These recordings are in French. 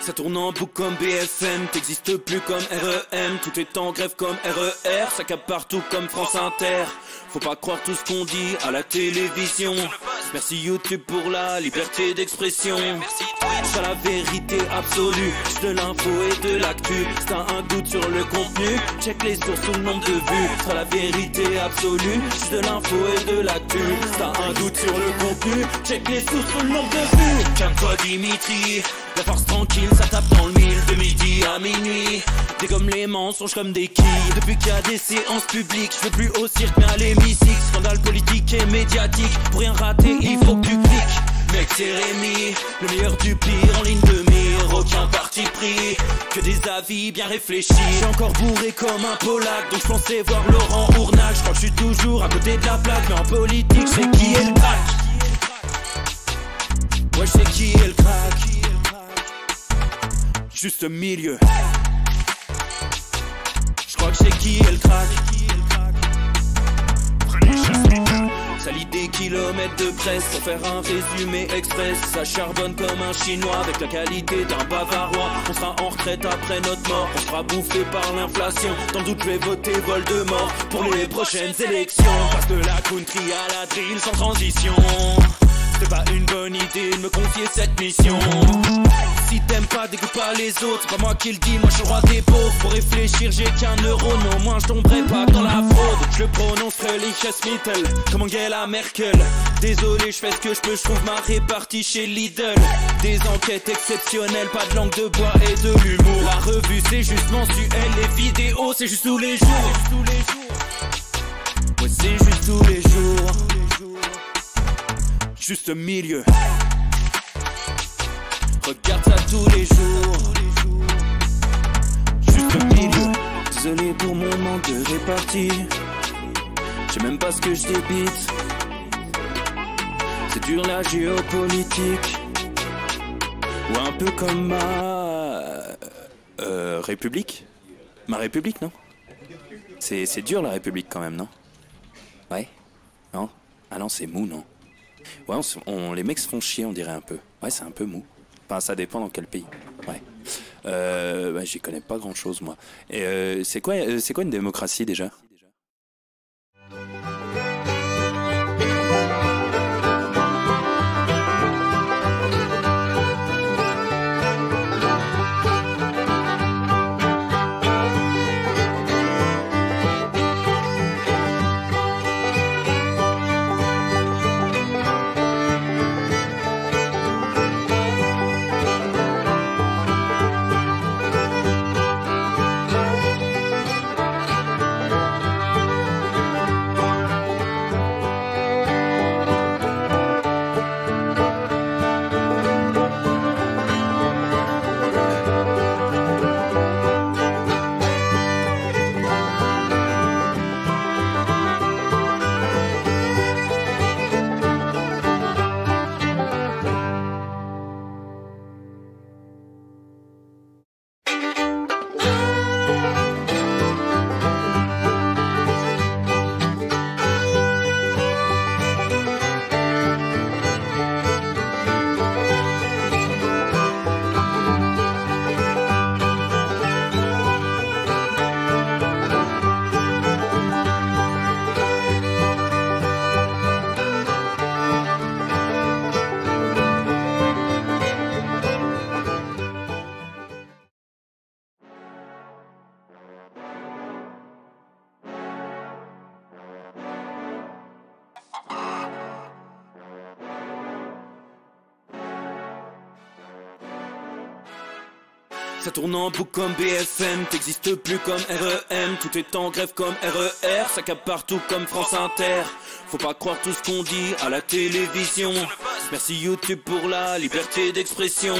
Ça tourne en boucle comme BFM, t'existes plus comme REM. Tout est en grève comme RER, ça capte partout comme France Inter. Faut pas croire tout ce qu'on dit à la télévision. Merci YouTube pour la liberté d'expression. C'est la vérité absolue, c'est de l'info et de l'actu. Si t'as un doute sur le contenu, check les sources ou le nombre de vues. C'est la vérité absolue, c'est de l'info et de l'actu. Si t'as un doute sur le contenu, check les sources ou le nombre de vues. Calme-toi Dimitri, la force tranquille, ça tape dans le mille. De midi à minuit, dégomme les mensonges comme des quilles. Depuis qu'il y a des séances publiques, je veux plus au cirque mais à l'hémicycle. Scandale politique et médiatique, pour rien rater il faut que tu cliques. Mec c'est Rémi, le meilleur du pire en ligne de mire. Aucun parti pris, que des avis bien réfléchis. J'ai encore bourré comme un Polac, donc je pensais voir Laurent Ournac. Je crois que je suis toujours à côté de la plaque, mais en politique c'est qui est le crack. Ouais je sais qui est le crack. Juste milieu. Je crois que c'est qui est le crack. Ça lit des kilomètres de presse pour faire un résumé express. Ça charbonne comme un chinois avec la qualité d'un bavarois. On sera en retraite après notre mort, on sera bouffé par l'inflation. Dans le doute je vais voter Voldemort pour les prochaines élections. Parce que la country à la drill sans transition. C'est pas une bonne idée de me confier cette mission. Si t'aimes pas, dégoûte pas les autres. C'est pas moi qui le dis, moi je suis le roi des pauvres. Pour réfléchir j'ai qu'un euro, non moi je tomberai pas dans la fraude. Je le prononcerai Lichesmittel, comme Angela Merkel. Désolé, je fais ce que je peux, je trouve ma répartie chez Lidl. Des enquêtes exceptionnelles, pas de langue de bois et de l'humour. La revue c'est juste mensuel, les vidéos c'est juste tous les jours. Ouais c'est juste tous les jours. Juste milieu. Regarde ça tous les jours. Juste milieu. Désolé pour mon manque de répartie. Je sais même pas ce que je débite. C'est dur la géopolitique. Ou un peu comme ma République. Ma République, non? C'est dur la République quand même, non? Ouais? Non? Ah non, c'est mou, non? Ouais, les mecs se font chier, on dirait un peu. Ouais, c'est un peu mou. Enfin, ça dépend dans quel pays. Ouais. Bah, j'y connais pas grand chose, moi. Et c'est quoi une démocratie déjà? Ça tourne en boucle comme BFM, t'existes plus comme REM. Tout est en grève comme RER, ça capte partout comme France Inter. Faut pas croire tout ce qu'on dit à la télévision. Merci YouTube pour la liberté d'expression.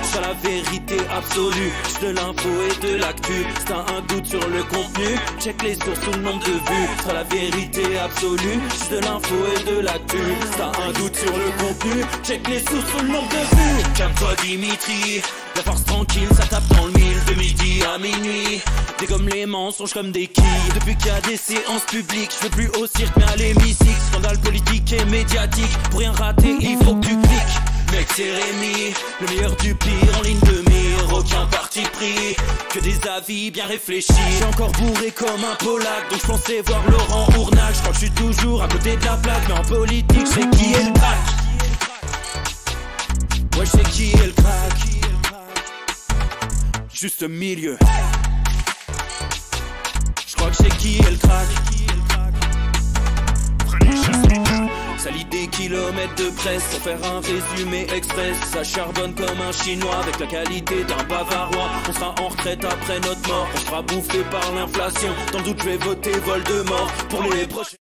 C'est la vérité absolue, c'est de l'info et de l'actu. Si t'as un doute sur le contenu, check les sources ou le nombre de vues. C'est la vérité absolue, c'est de l'info et de l'actu. Si t'as un doute sur le contenu, check les sources ou le nombre de vues. Calme-toi Dimitri, la force tranquille, ça tape dans le mille. De midi à minuit, dégomme les mensonges comme des quilles. Depuis qu'il y a des séances publiques, je veux plus au cirque mais à l'hémicycle. Scandale politique et médiatique, pour rien rater il faut que tu cliques. Mec c'est Rémi, le meilleur du pire en ligne de mire. vie bien réfléchie. J'ai encore bourré comme un Polac, donc je pensais voir Laurent Ournac. Je crois que je suis toujours à côté de la plaque, mais en politique, c'est qui est le crack. Ouais, je sais qui est le crack. Juste au milieu. Je crois que c'est qui est le crack. Ça lit des kilomètres de presse pour faire un résumé express. Ça charbonne comme un chinois avec la qualité d'un bavarois. On sera en retraite après notre mort, on sera bouffé par l'inflation. Dans le doute je vais voter Voldemort pour les prochains.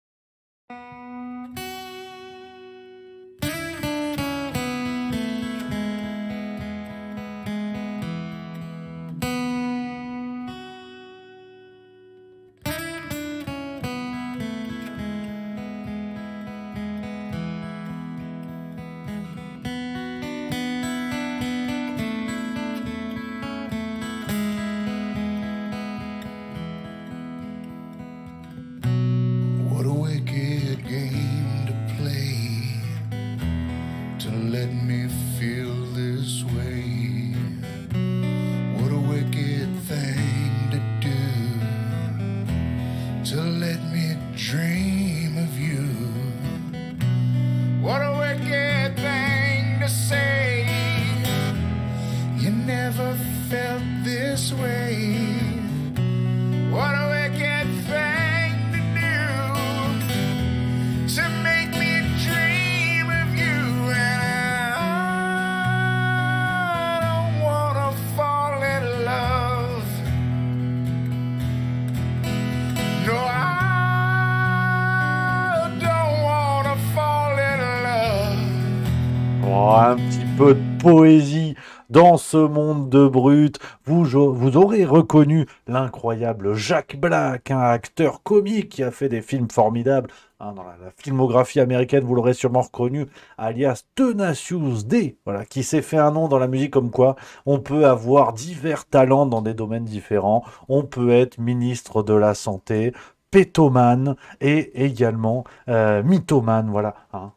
Un petit peu de poésie dans ce monde de brutes. Vous aurez reconnu l'incroyable Jack Black, un acteur comique qui a fait des films formidables. Dans la filmographie américaine, vous l'aurez sûrement reconnu, alias Tenacious D, voilà, qui s'est fait un nom dans la musique comme quoi on peut avoir divers talents dans des domaines différents. On peut être ministre de la Santé, pétomane et également mythomane, voilà. Voilà.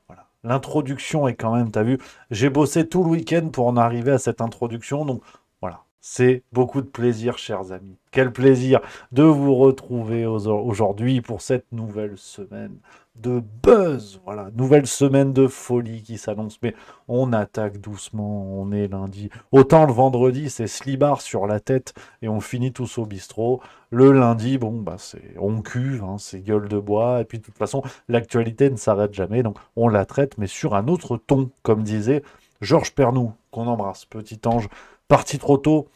L'introduction est quand même, t'as vu, j'ai bossé tout le week-end pour en arriver à cette introduction, donc voilà, c'est beaucoup de plaisir, chers amis. Quel plaisir de vous retrouver aujourd'hui pour cette nouvelle semaine de buzz, voilà, nouvelle semaine de folie qui s'annonce, mais on attaque doucement, on est lundi. Autant le vendredi, c'est slibard sur la tête et on finit tous au bistrot. Le lundi, bon, bah on cuve, c'est gueule de bois, et puis de toute façon, l'actualité ne s'arrête jamais, donc on la traite, mais sur un autre ton, comme disait Georges Pernou, qu'on embrasse, petit ange, parti trop tôt.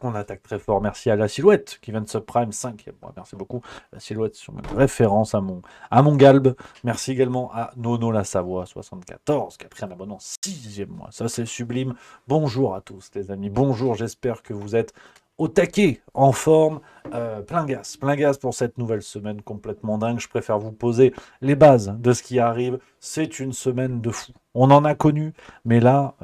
On attaque très fort. Merci à la Silhouette qui vient de subprime 5e mois. Merci beaucoup. La Silhouette sur une référence à mon galbe. Merci également à Nono la Savoie 74 qui a pris un abonnement 6e mois. Ça c'est sublime. Bonjour à tous les amis. Bonjour, j'espère que vous êtes au taquet, en forme, plein gaz pour cette nouvelle semaine complètement dingue. Je préfère vous poser les bases de ce qui arrive. C'est une semaine de fou. On en a connu, mais là...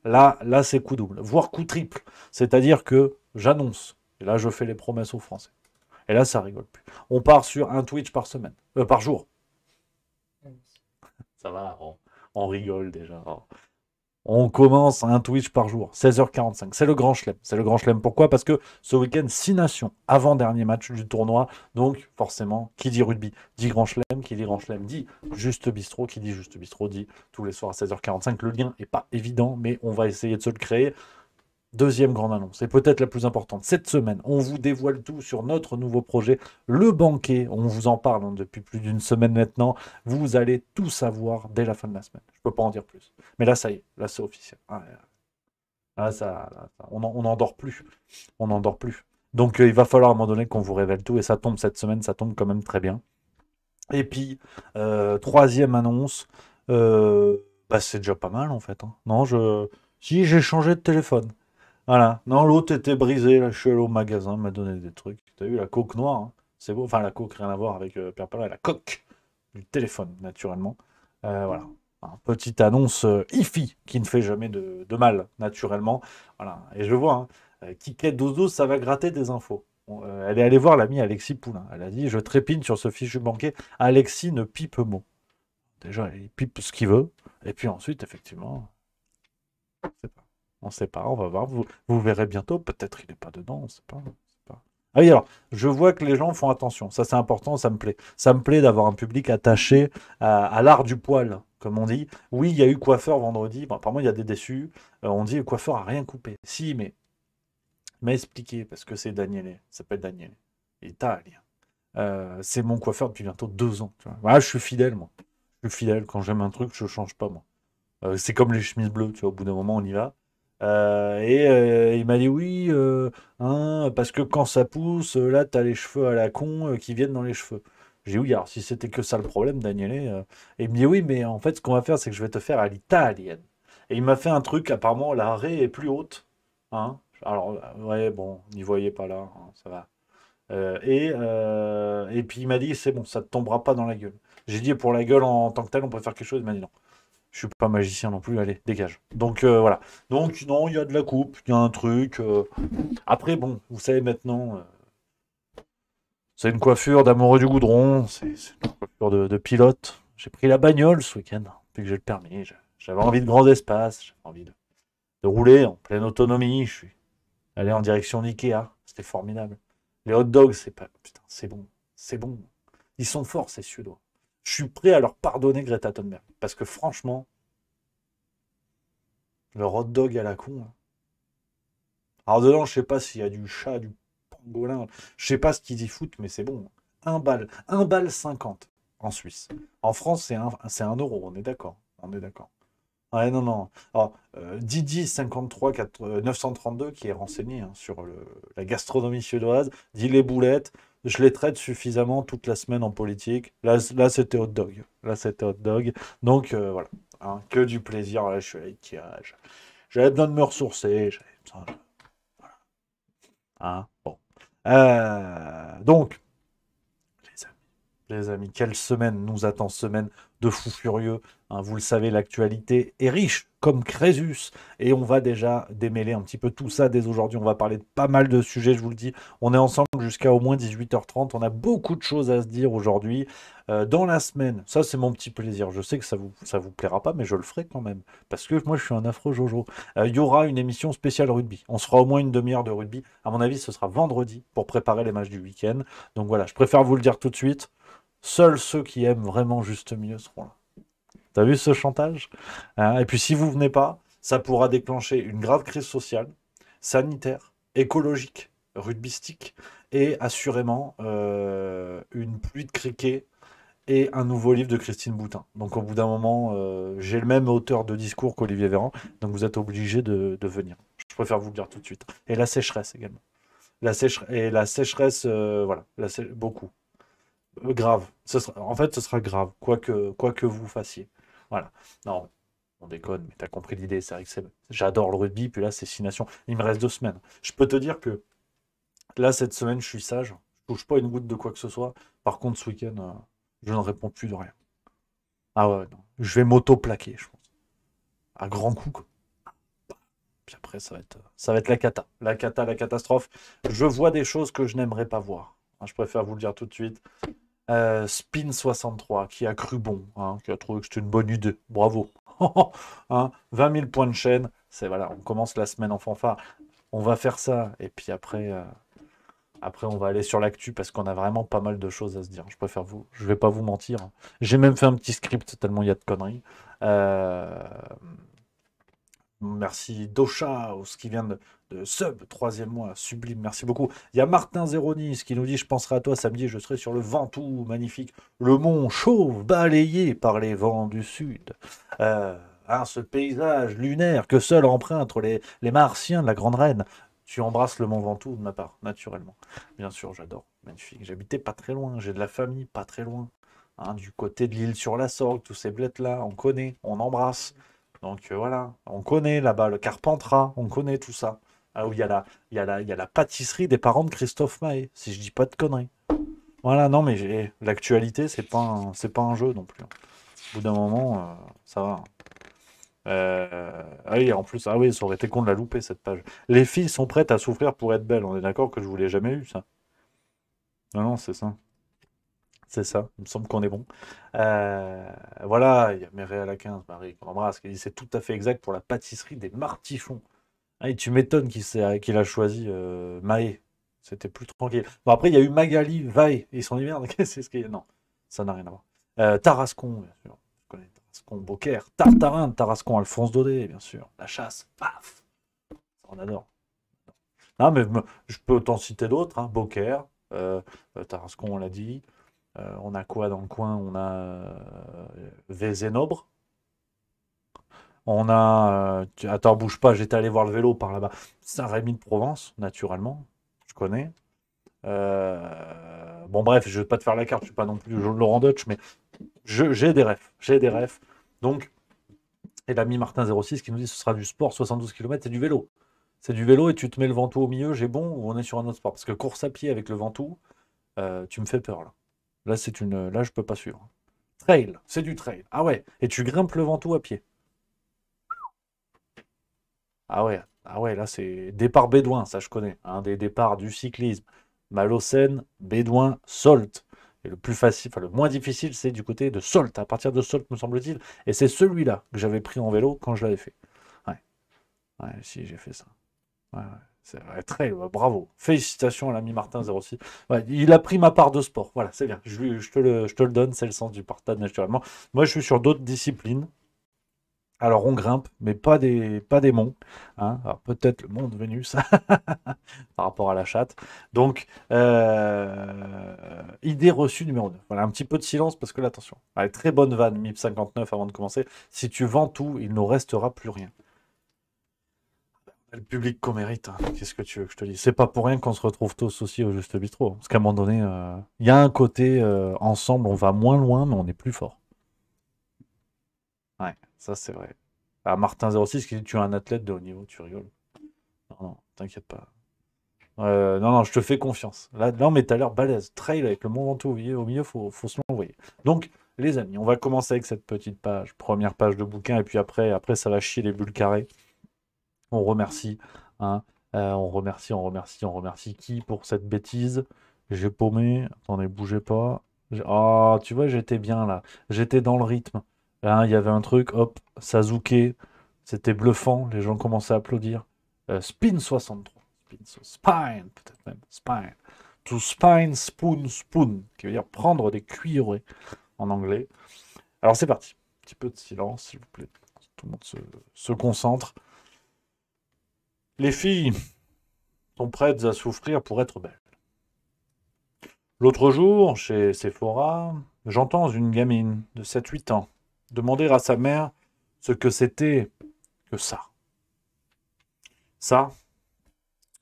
Là, c'est coup double, voire coup triple. C'est-à-dire que j'annonce, et là, je fais les promesses aux Français. Et là, ça rigole plus. On part sur un Twitch par semaine, par jour. Ça va, on rigole déjà. On commence un Twitch par jour, 16h45. C'est le grand chelem. C'est le grand chelem. Pourquoi? Parce que ce week-end, 6 nations, avant-dernier match du tournoi. Donc, forcément, qui dit rugby dit grand chelem. Qui dit grand chelem dit juste bistrot. Qui dit juste bistrot dit tous les soirs à 16h45. Le lien n'est pas évident, mais on va essayer de se le créer. Deuxième grande annonce, et peut-être la plus importante. Cette semaine, on vous dévoile tout sur notre nouveau projet, Le Banquet. On vous en parle depuis plus d'une semaine maintenant. Vous allez tout savoir dès la fin de la semaine. Je ne peux pas en dire plus. Mais là, ça y est, là, c'est officiel. On n'en dort plus. On n'en dort plus. Donc, il va falloir à un moment donné qu'on vous révèle tout. Et ça tombe cette semaine, ça tombe quand même très bien. Et puis, troisième annonce, c'est déjà pas mal en fait. Non, si j'ai changé de téléphone. Voilà. Non, l'autre était brisé. Là, je suis allé au magasin, m'a donné des trucs. T'as vu la coque noire, c'est beau. Enfin, la coque, rien à voir avec Pierre Palais. La coque du téléphone, naturellement. Voilà. Petite annonce IFI qui ne fait jamais de mal, naturellement. Voilà. Et je vois, Kiket 12 ça va gratter des infos. Elle est allée voir l'ami Alexis Poulain. Elle a dit, je trépine sur ce fichu banquet. Alexis ne pipe mot. Déjà, il pipe ce qu'il veut. Et puis ensuite, effectivement, je sais pas. On sait pas, on va voir. Vous verrez bientôt. Peut-être il n'est pas dedans, on sait pas. Ah oui, alors, je vois que les gens font attention. Ça, c'est important, ça me plaît. Ça me plaît d'avoir un public attaché à l'art du poil, comme on dit. Oui, il y a eu coiffeur vendredi. Bon, apparemment, il y a des déçus. On dit le coiffeur a rien coupé. Si, mais il m'a expliqué, parce que c'est Daniele. Ça s'appelle Daniele. Italien. C'est mon coiffeur depuis bientôt 2 ans. Tu vois. Voilà, je suis fidèle, moi. Je suis fidèle. Quand j'aime un truc, je change pas, moi. C'est comme les chemises bleues, tu vois, au bout d'un moment, on y va. Il m'a dit oui, hein, parce que quand ça pousse, là, t'as les cheveux à la con qui viennent dans les cheveux. J'ai dit oui, alors si c'était que ça le problème, Daniele. Et il me dit oui, mais en fait, ce qu'on va faire, c'est que je vais te faire à l'italienne. Et il m'a fait un truc, apparemment, la raie est plus haute. Hein. Alors, ouais, bon, n'y voyez pas là, hein, ça va. Et puis il m'a dit, c'est bon, ça te tombera pas dans la gueule. J'ai dit, pour la gueule en tant que telle, on peut faire quelque chose. Il m'a dit non. Je suis pas magicien non plus, allez, dégage. Donc voilà. Donc non, il y a de la coupe, il y a un truc. Après, bon, vous savez maintenant, c'est une coiffure d'amoureux du goudron, c'est une coiffure de pilote. J'ai pris la bagnole ce week-end, depuis que j'ai le permis. J'avais envie de grands espaces, j'avais envie de rouler en pleine autonomie. Je suis allé en direction d'Ikea, c'était formidable. Les hot dogs, c'est pas. Putain, c'est bon, c'est bon. Ils sont forts, ces Suédois. Je suis prêt à leur pardonner Greta Thunberg. Parce que franchement, le hot dog à la con, là. Alors dedans, je sais pas s'il y a du chat, du pangolin. Je sais pas ce qu'ils y foutent, mais c'est bon. Un balle 50 en Suisse. En France, c'est un euro, on est d'accord. On est d'accord. Ouais, non, non. Alors, Didi 53 932 qui est renseigné hein, sur la gastronomie suédoise, dit les boulettes. Je les traite suffisamment toute la semaine en politique. Là c'était hot dog. Là, c'était hot dog. Donc, voilà. Hein, que du plaisir. Là, je suis à Ikea. J'avais besoin de me ressourcer. J'avais besoin hein, bon. Donc, les amis, quelle semaine nous attend, semaine de fou furieux. Hein, vous le savez, l'actualité est riche comme Crésus. Et on va déjà démêler un petit peu tout ça dès aujourd'hui. On va parler de pas mal de sujets, je vous le dis. On est ensemble jusqu'à au moins 18h30. On a beaucoup de choses à se dire aujourd'hui. Dans la semaine, ça c'est mon petit plaisir. Je sais que ça vous plaira pas, mais je le ferai quand même. Parce que moi je suis un affreux Jojo. Il y aura une émission spéciale rugby. On sera au moins une demi-heure de rugby. À mon avis, ce sera vendredi pour préparer les matchs du week-end. Donc voilà, je préfère vous le dire tout de suite. Seuls ceux qui aiment vraiment juste mieux seront là. T'as vu ce chantage? Hein. Et puis si vous venez pas, ça pourra déclencher une grave crise sociale, sanitaire, écologique, rugbystique et assurément une pluie de criquets et un nouveau livre de Christine Boutin. Donc au bout d'un moment, j'ai le même auteur de discours qu'Olivier Véran, donc vous êtes obligé de venir. Je préfère vous le dire tout de suite. Et la sécheresse également. La sécheresse, voilà, beaucoup. Grave. En fait, ce sera grave, quoi que vous fassiez. Voilà. Non, on déconne, mais t'as compris l'idée. C'est vrai que j'adore le rugby, puis là, c'est 6 nations. Il me reste 2 semaines. Je peux te dire que là, cette semaine, je suis sage. Je touche pas une goutte de quoi que ce soit. Par contre, ce week-end, je ne réponds plus de rien. Ah ouais, non. Je vais m'auto-plaquer, je pense. À grands coups, quoi. Puis après, ça va être la cata. La cata, la catastrophe. Je vois des choses que je n'aimerais pas voir. Hein, je préfère vous le dire tout de suite. Spin63 qui a cru bon, hein, qui a trouvé que c'était une bonne idée. Bravo. Hein, 20 000 points de chaîne. C'est voilà, on commence la semaine en fanfare. On va faire ça. Et puis après on va aller sur l'actu parce qu'on a vraiment pas mal de choses à se dire. Je vais pas vous mentir. J'ai même fait un petit script tellement il y a de conneries. Euh, Merci Docha, ce qui vient de sub, 3e mois, sublime, merci beaucoup. Il y a Martin Zeronis qui nous dit, je penserai à toi samedi, je serai sur le Ventoux, magnifique, le mont chauve, balayé par les vents du sud. Ce paysage lunaire que seul empruntent les Martiens de la Grande Reine. Tu embrasses le mont Ventoux de ma part, naturellement. Bien sûr, j'adore, magnifique. J'habitais pas très loin, j'ai de la famille pas très loin. Hein, du côté de l'île sur la Sorgue, tous ces blettes-là, on connaît, on embrasse. Donc voilà, on connaît là-bas le Carpentras, on connaît tout ça. Ah, où il y a la pâtisserie des parents de Christophe Maé, si je dis pas de conneries. Voilà, non mais l'actualité, c'est pas un jeu non plus. Au bout d'un moment, ça va. Ah oui, en plus, ah oui, ça aurait été con de la louper cette page. Les filles sont prêtes à souffrir pour être belles. On est d'accord que je vous l'ai jamais eu ça. Non, non, c'est ça. C'est ça, il me semble qu'on est bon. Voilà, il y a Méréal à 15, Marie qu'on embrasse, qui dit c'est tout à fait exact pour la pâtisserie des Martichons. Ah, et tu m'étonnes qu'il a choisi Maé. C'était plus tranquille. Bon, après, il y a eu Magali, Vae. Ils sont dit merde, qu'est-ce qu'il y a? Non, ça n'a rien à voir. Tarascon, bien sûr. Je connais Tarascon, Beaucaire, Tartarin, Tarascon, Alphonse Daudet, bien sûr. La chasse, paf. On adore. Non, mais je peux t'en citer d'autres. Hein. Beaucaire, Tarascon, on l'a dit. On a quoi dans le coin? On a Vézénobre. On a. Attends, bouge pas, j'étais allé voir le vélo par là-bas. Saint-Rémy de Provence, naturellement. Je connais. Bon, bref, je vais pas te faire la carte, je suis pas non plus Laurent Deutsch, mais j'ai des refs. J'ai des refs. Donc, et l'ami Martin06 qui nous dit ce sera du sport, 72 km, c'est du vélo. C'est du vélo et tu te mets le ventoux au milieu, j'ai bon, ou on est sur un autre sport? Parce que course à pied avec le ventoux, tu me fais peur là. Là, je peux pas suivre. Trail, c'est du trail. Ah ouais, et tu grimpes le ventoux à pied. Ah ouais, là c'est départ bédouin, ça je connais. Un des départs du cyclisme. Malocène, Bédouin, Solt. Et le plus facile, enfin le moins difficile, c'est du côté de Solt, à partir de Solt, me semble-t-il. Et c'est celui-là que j'avais pris en vélo quand je l'avais fait. Ouais, ouais, si, j'ai fait ça. Ouais, ouais. C'est vrai, très, bravo. Félicitations à l'ami Martin06. Ouais, il a pris ma part de sport. Voilà, c'est bien. Je te le donne, c'est le sens du partage naturellement. Moi, je suis sur d'autres disciplines. Alors on grimpe, mais pas des monts. Hein. Alors peut-être le mont de Vénus par rapport à la chatte. Donc, idée reçue numéro 2. Voilà, un petit peu de silence parce que là, attention. Allez, très bonne vanne, MIP 59 avant de commencer. Si tu vends tout, il ne restera plus rien. Le public qu'on mérite, hein. Qu'est-ce que tu veux que je te dise? C'est pas pour rien qu'on se retrouve tous aussi au Juste Bistrot. Parce qu'à un moment donné, il y a un côté ensemble, on va moins loin, mais on est plus fort. Ouais, ça c'est vrai. Ah, Martin06 qui dit tu es un athlète de haut niveau, tu rigoles. Non, non, t'inquiète pas. Non, non, je te fais confiance. Là, non, mais t'as l'air balèze. Trail avec le Mont Ventoux au milieu, faut se l'envoyer. Donc, les amis, on va commencer avec cette petite page, première page de bouquin, et puis après ça va chier les bulles carrées. On remercie, hein, on remercie qui pour cette bêtise? J'ai paumé. Attendez, bougez pas. Ah, tu vois, j'étais bien là. J'étais dans le rythme. Hein, il y avait un truc, hop, Sasuke. C'était bluffant. Les gens commençaient à applaudir. Spin 63. Spine, peut-être même. Spine. To spine, spoon, spoon. Qui veut dire prendre des cuillerées en anglais. Alors c'est parti. Un petit peu de silence, s'il vous plaît. Tout le monde se concentre. Les filles sont prêtes à souffrir pour être belles. L'autre jour, chez Sephora, j'entends une gamine de 7-8 ans demander à sa mère ce que c'était que ça. Ça,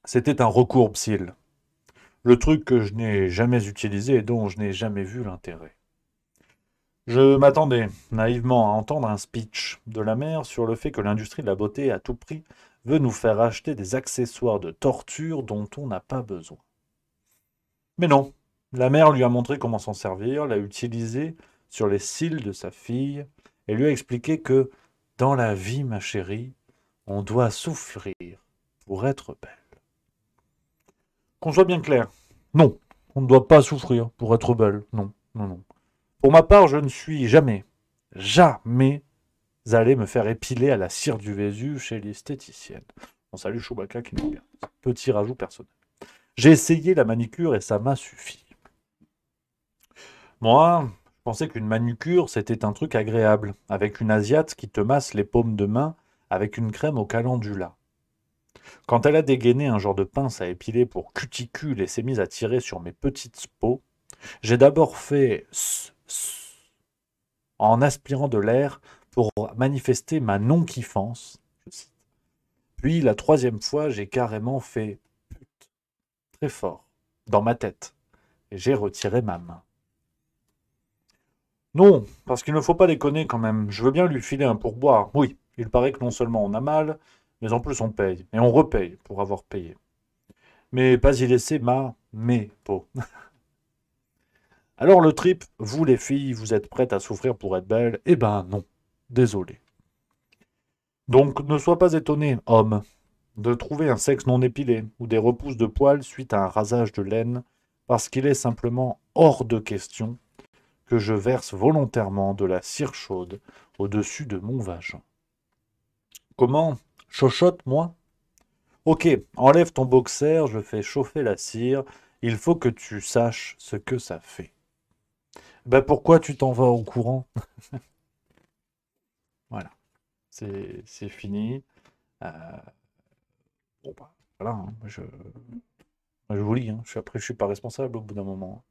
c'était un recours psyll. Le truc que je n'ai jamais utilisé et dont je n'ai jamais vu l'intérêt. Je m'attendais naïvement à entendre un speech de la mère sur le fait que l'industrie de la beauté à tout prix veut nous faire acheter des accessoires de torture dont on n'a pas besoin. Mais non, la mère lui a montré comment s'en servir, l'a utilisé sur les cils de sa fille et lui a expliqué que dans la vie, ma chérie, on doit souffrir pour être belle. Qu'on soit bien clair, non, on ne doit pas souffrir pour être belle, non, non, non. Pour ma part, je ne suis jamais allé me faire épiler à la cire du Vésu chez l'esthéticienne. On salue Chewbacca qui nous regarde. Petit rajout personnel. J'ai essayé la manicure et ça m'a suffi. Moi, je pensais qu'une manucure, c'était un truc agréable, avec une asiate qui te masse les paumes de main avec une crème au calendula. Quand elle a dégainé un genre de pince à épiler pour cuticule et s'est mise à tirer sur mes petites peaux, j'ai d'abord fait en aspirant de l'air pour manifester ma non-kiffance. Puis la troisième fois, j'ai carrément fait pute, très fort, dans ma tête, et j'ai retiré ma main. Non, parce qu'il ne faut pas déconner quand même. Je veux bien lui filer un pourboire. Oui, il paraît que non seulement on a mal, mais en plus on paye. Et on repaye pour avoir payé. Mais pas y laisser mes peaux. Alors le trip, vous les filles, vous êtes prêtes à souffrir pour être belles? Eh ben non, désolé. Donc ne sois pas étonné, homme, de trouver un sexe non épilé ou des repousses de poils suite à un rasage de laine, parce qu'il est simplement hors de question que je verse volontairement de la cire chaude au-dessus de mon vagin. Comment? Chochotte, moi? Ok, enlève ton boxer, je fais chauffer la cire. Il faut que tu saches ce que ça fait. Ben pourquoi tu t'en vas au courant? Voilà, c'est fini. Euh, bon, bah, voilà, hein, moi, je vous lis, hein, après, je suis pas responsable au bout d'un moment.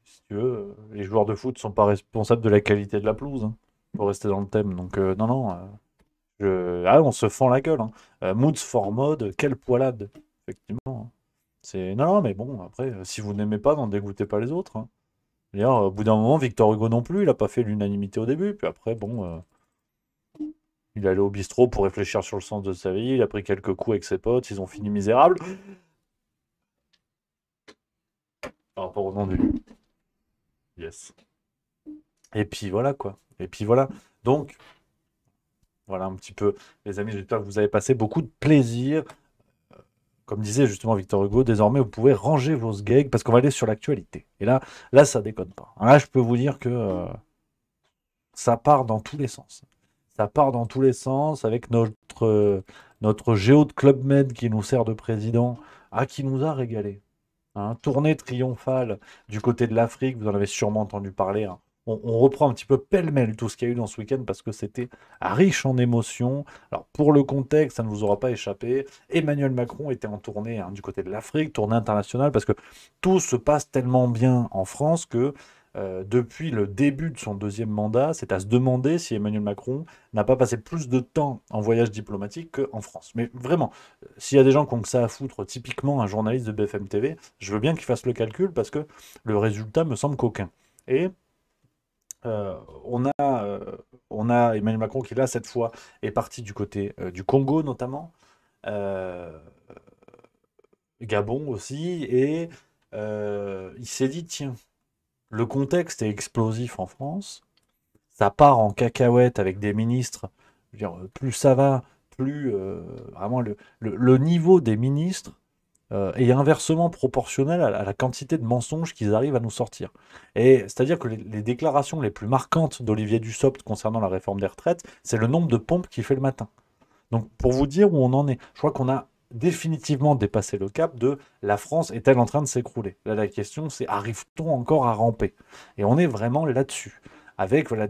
Si tu veux, les joueurs de foot sont pas responsables de la qualité de la pelouse, hein, pour rester dans le thème. Donc, non, non, ah, on se fend la gueule. Hein. Moods for mode, quelle poilade, effectivement. Hein. Non, non, mais bon, après, si vous n'aimez pas, n'en dégoûtez pas les autres. Hein. D'ailleurs, au bout d'un moment, Victor Hugo non plus, il a pas fait l'unanimité au début. Puis après, bon, il est allé au bistrot pour réfléchir sur le sens de sa vie. Il a pris quelques coups avec ses potes. Ils ont fini misérables par rapport au nom du. Yes. Et puis voilà, quoi. Et puis voilà. Donc, voilà un petit peu, les amis. J'espère que vous avez passé beaucoup de plaisir. Comme disait justement Victor Hugo, désormais, vous pouvez ranger vos gags parce qu'on va aller sur l'actualité. Et là, ça déconne pas. Là, je peux vous dire que ça part dans tous les sens. Ça part dans tous les sens avec notre géo de Club Med qui nous sert de président, qui nous a régalé. Hein. Tournée triomphale du côté de l'Afrique, vous en avez sûrement entendu parler. Hein. On reprend un petit peu pêle-mêle tout ce qu'il y a eu dans ce week-end parce que c'était riche en émotions. Alors pour le contexte, ça ne vous aura pas échappé. Emmanuel Macron était en tournée du côté de l'Afrique, tournée internationale, parce que tout se passe tellement bien en France que depuis le début de son deuxième mandat, c'est à se demander si Emmanuel Macron n'a pas passé plus de temps en voyage diplomatique qu'en France. Mais vraiment, s'il y a des gens qui ont que ça à foutre, typiquement un journaliste de BFM TV, je veux bien qu'il fasse le calcul parce que le résultat me semble qu'aucun. Et euh, on a, euh, on a Emmanuel Macron qui, là, cette fois, est parti du côté du Congo, notamment, euh, Gabon aussi, et il s'est dit, tiens, le contexte est explosif en France, ça part en cacahuète avec des ministres, je veux dire, plus ça va, plus vraiment le niveau des ministres est inversement proportionnel à la quantité de mensonges qu'ils arrivent à nous sortir. Et c'est-à-dire que les déclarations les plus marquantes d'Olivier Dussopt concernant la réforme des retraites, c'est le nombre de pompes qu'il fait le matin. Donc pour vous dire où on en est, je crois qu'on a définitivement dépassé le cap de la France est-elle en train de s'écrouler. Là la question c'est arrive-t-on encore à ramper? Et on est vraiment là-dessus. Avec, voilà,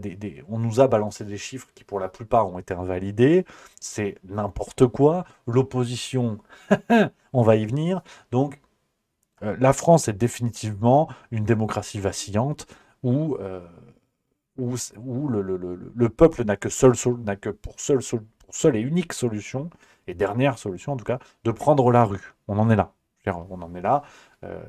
on nous a balancé des chiffres qui pour la plupart ont été invalidés, c'est n'importe quoi, l'opposition, on va y venir. Donc la France est définitivement une démocratie vacillante où, où le peuple n'a que, n'a que pour seule et unique solution, et dernière solution en tout cas, de prendre la rue. On en est là. On en est là.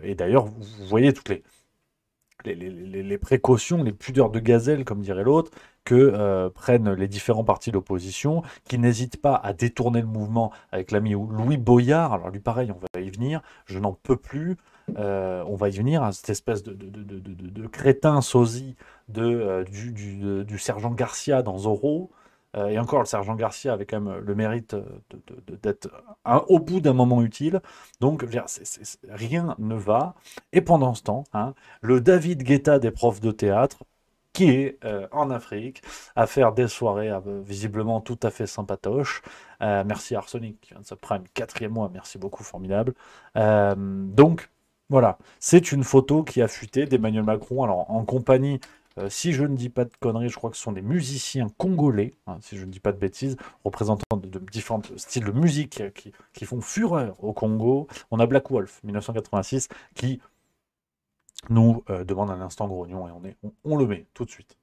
Et d'ailleurs, vous voyez toutes les précautions, les pudeurs de gazelle, comme dirait l'autre, que prennent les différents partis d'opposition, qui n'hésitent pas à détourner le mouvement avec l'ami Louis Boyard. Alors lui, pareil, on va y venir. Je n'en peux plus. On va y venir, à cette espèce de crétin sosie du sergent Garcia dans Zorro. Et encore, le sergent Garcia avait quand même le mérite d'être au bout d'un moment utile. Donc, je veux dire, rien ne va. Et pendant ce temps, hein, le David Guetta des profs de théâtre, qui est en Afrique, à faire des soirées visiblement tout à fait sympatoches. Merci Arsenic, qui vient de se prendre 4e mois. Merci beaucoup, formidable. Donc, voilà, c'est une photo qui a fuité d'Emmanuel Macron, alors en compagnie, si je ne dis pas de conneries, je crois que ce sont des musiciens congolais, hein, si je ne dis pas de bêtises, représentant de différents styles de musique qui font fureur au Congo. On a Black Wolf, 1986, qui nous demande un instant grognon et on le met tout de suite.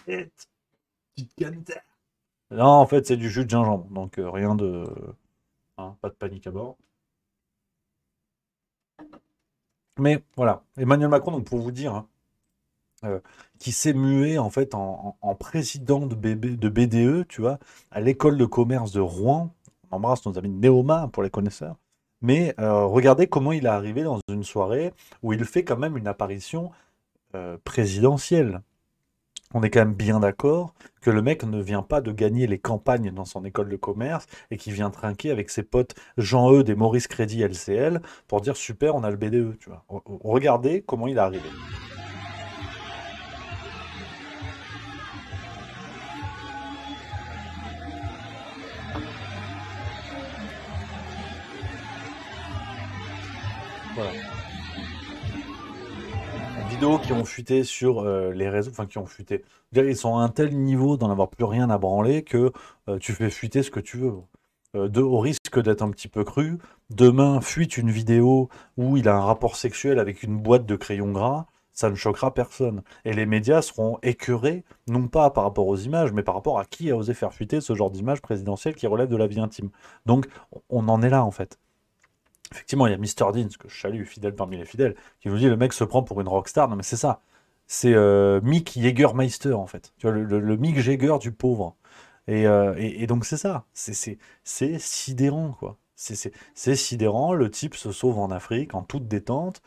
Petite canette. Non, en fait, c'est du jus de gingembre, donc rien de. Hein, pas de panique à bord. Mais voilà, Emmanuel Macron, donc pour vous dire, hein, qui s'est mué en fait en président de BDE, tu vois, à l'école de commerce de Rouen. On embrasse nos amis de Néoma pour les connaisseurs. Mais regardez comment il est arrivé dans une soirée où il fait quand même une apparition présidentielle. On est quand même bien d'accord que le mec ne vient pas de gagner les campagnes dans son école de commerce et qui vient trinquer avec ses potes Jean-Eudes et Maurice Crédit LCL pour dire super, on a le BDE, tu vois. Regardez comment il est arrivé. Voilà. Vidéos qui ont fuité sur les réseaux, enfin qui ont fuité. Je veux dire, ils sont à un tel niveau d'en avoir plus rien à branler que tu fais fuiter ce que tu veux. Au risque d'être un petit peu cru, demain fuite une vidéo où il a un rapport sexuel avec une boîte de crayons gras, ça ne choquera personne. Et les médias seront écœurés, non pas par rapport aux images, mais par rapport à qui a osé faire fuiter ce genre d'image présidentielle qui relève de la vie intime. Donc on en est là en fait. Effectivement, il y a Mister Dean, que je salue, fidèle parmi les fidèles, qui nous dit le mec se prend pour une rockstar. Non, mais c'est ça. C'est Mick Jägermeister, en fait. Tu vois, le Mick Jagger du pauvre. Et donc, c'est ça. C'est sidérant, quoi. C'est sidérant. Le type se sauve en Afrique, en toute détente.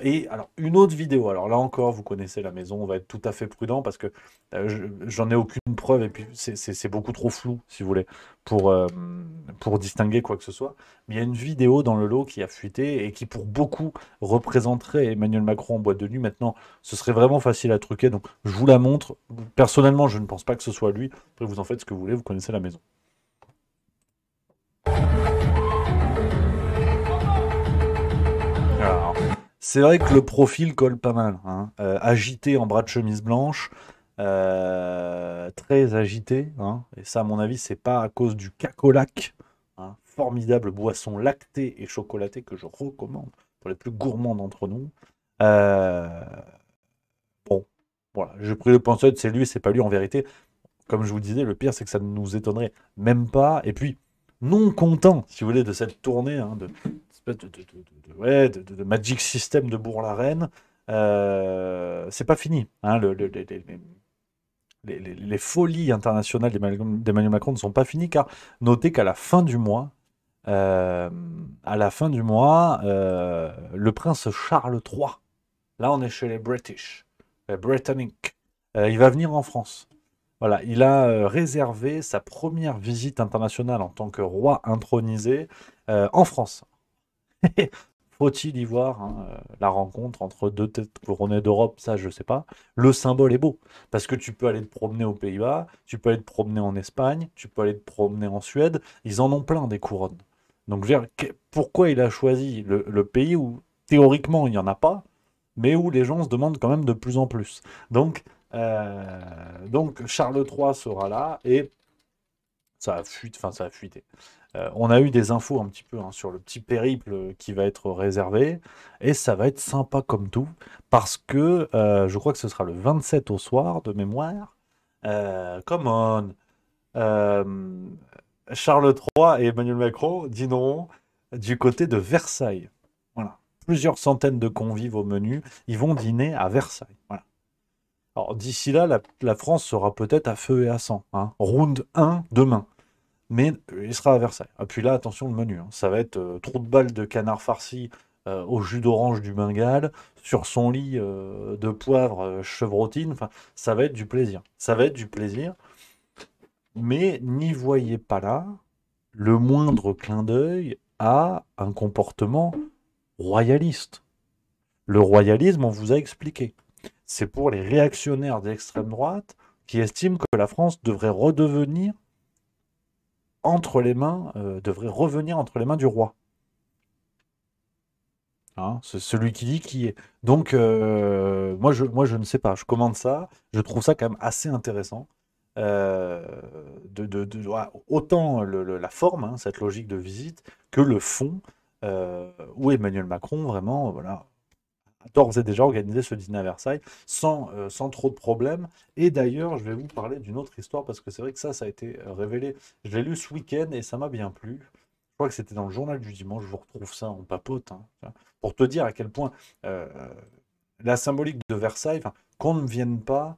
Et alors, une autre vidéo. Alors là encore, vous connaissez la maison, on va être tout à fait prudent parce que j'en ai aucune preuve et puis c'est beaucoup trop flou, si vous voulez, pour, euh, pour distinguer quoi que ce soit. Mais il y a une vidéo dans le lot qui a fuité et qui, pour beaucoup, représenterait Emmanuel Macron en boîte de nuit. Maintenant, ce serait vraiment facile à truquer, donc je vous la montre. Personnellement, je ne pense pas que ce soit lui. Après, vous en faites ce que vous voulez, vous connaissez la maison. Alors, c'est vrai que le profil colle pas mal, hein. Agité en bras de chemise blanche, très agité, hein. Et ça, à mon avis, c'est pas à cause du cacolac, hein. Formidable boisson lactée et chocolatée que je recommande pour les plus gourmands d'entre nous. Euh, bon, voilà, j'ai pris le pinceau, c'est lui, c'est pas lui en vérité. Comme je vous disais, le pire, c'est que ça ne nous étonnerait même pas. Et puis, non content, si vous voulez, de cette tournée, hein, espèce ouais, de Magic System de Bourg-la-Reine, c'est pas fini, hein, les folies internationales d'Emmanuel Macron ne sont pas finies, car notez qu'à la fin du mois, le prince Charles III, là on est chez les British, les Britanniques, il va venir en France. Voilà, il a réservé sa première visite internationale en tant que roi intronisé en France. Faut-il y voir, hein, la rencontre entre deux têtes couronnées d'Europe? Ça, je sais pas. Le symbole est beau, parce que tu peux aller te promener aux Pays-Bas, tu peux aller te promener en Espagne, tu peux aller te promener en Suède. Ils en ont plein des couronnes. Donc, je veux dire, pourquoi il a choisi le pays où théoriquement il n'y en a pas, mais où les gens se demandent quand même de plus en plus. Donc Charles III sera là et ça a fuité. On a eu des infos un petit peu, hein, sur le petit périple qui va être réservé et ça va être sympa comme tout parce que je crois que ce sera le 27 au soir de mémoire. Come on. Euh, Charles III et Emmanuel Macron dîneront du côté de Versailles. Voilà. Plusieurs centaines de convives au menu. Ils vont dîner à Versailles. Voilà. Alors d'ici là, la France sera peut-être à feu et à sang, hein. Round 1 demain. Mais il sera à Versailles. Et puis là, attention, le menu, hein. Ça va être trou de balle de canard farci au jus d'orange du Bengale, sur son lit de poivre chevrotine. Enfin, ça va être du plaisir. Ça va être du plaisir. Mais n'y voyez pas là le moindre clin d'œil à un comportement royaliste. Le royalisme, on vous a expliqué. C'est pour les réactionnaires d'extrême droite qui estiment que la France devrait redevenir devrait revenir entre les mains du roi. Hein, c'est celui qui dit qui est. Donc, moi, je ne sais pas. Je commande ça. Je trouve ça quand même assez intéressant. Euh, autant la forme, hein, cette logique de visite, que le fond, où Emmanuel Macron, vraiment, voilà, d'ores et déjà organisé ce dîner à Versailles sans trop de problèmes. Et d'ailleurs, je vais vous parler d'une autre histoire parce que c'est vrai que ça a été révélé. Je l'ai lu ce week-end et ça m'a bien plu. Je crois que c'était dans le journal du dimanche. Je vous retrouve ça en papote, hein, pour te dire à quel point euh, la symbolique de Versailles, enfin, qu'on ne vienne pas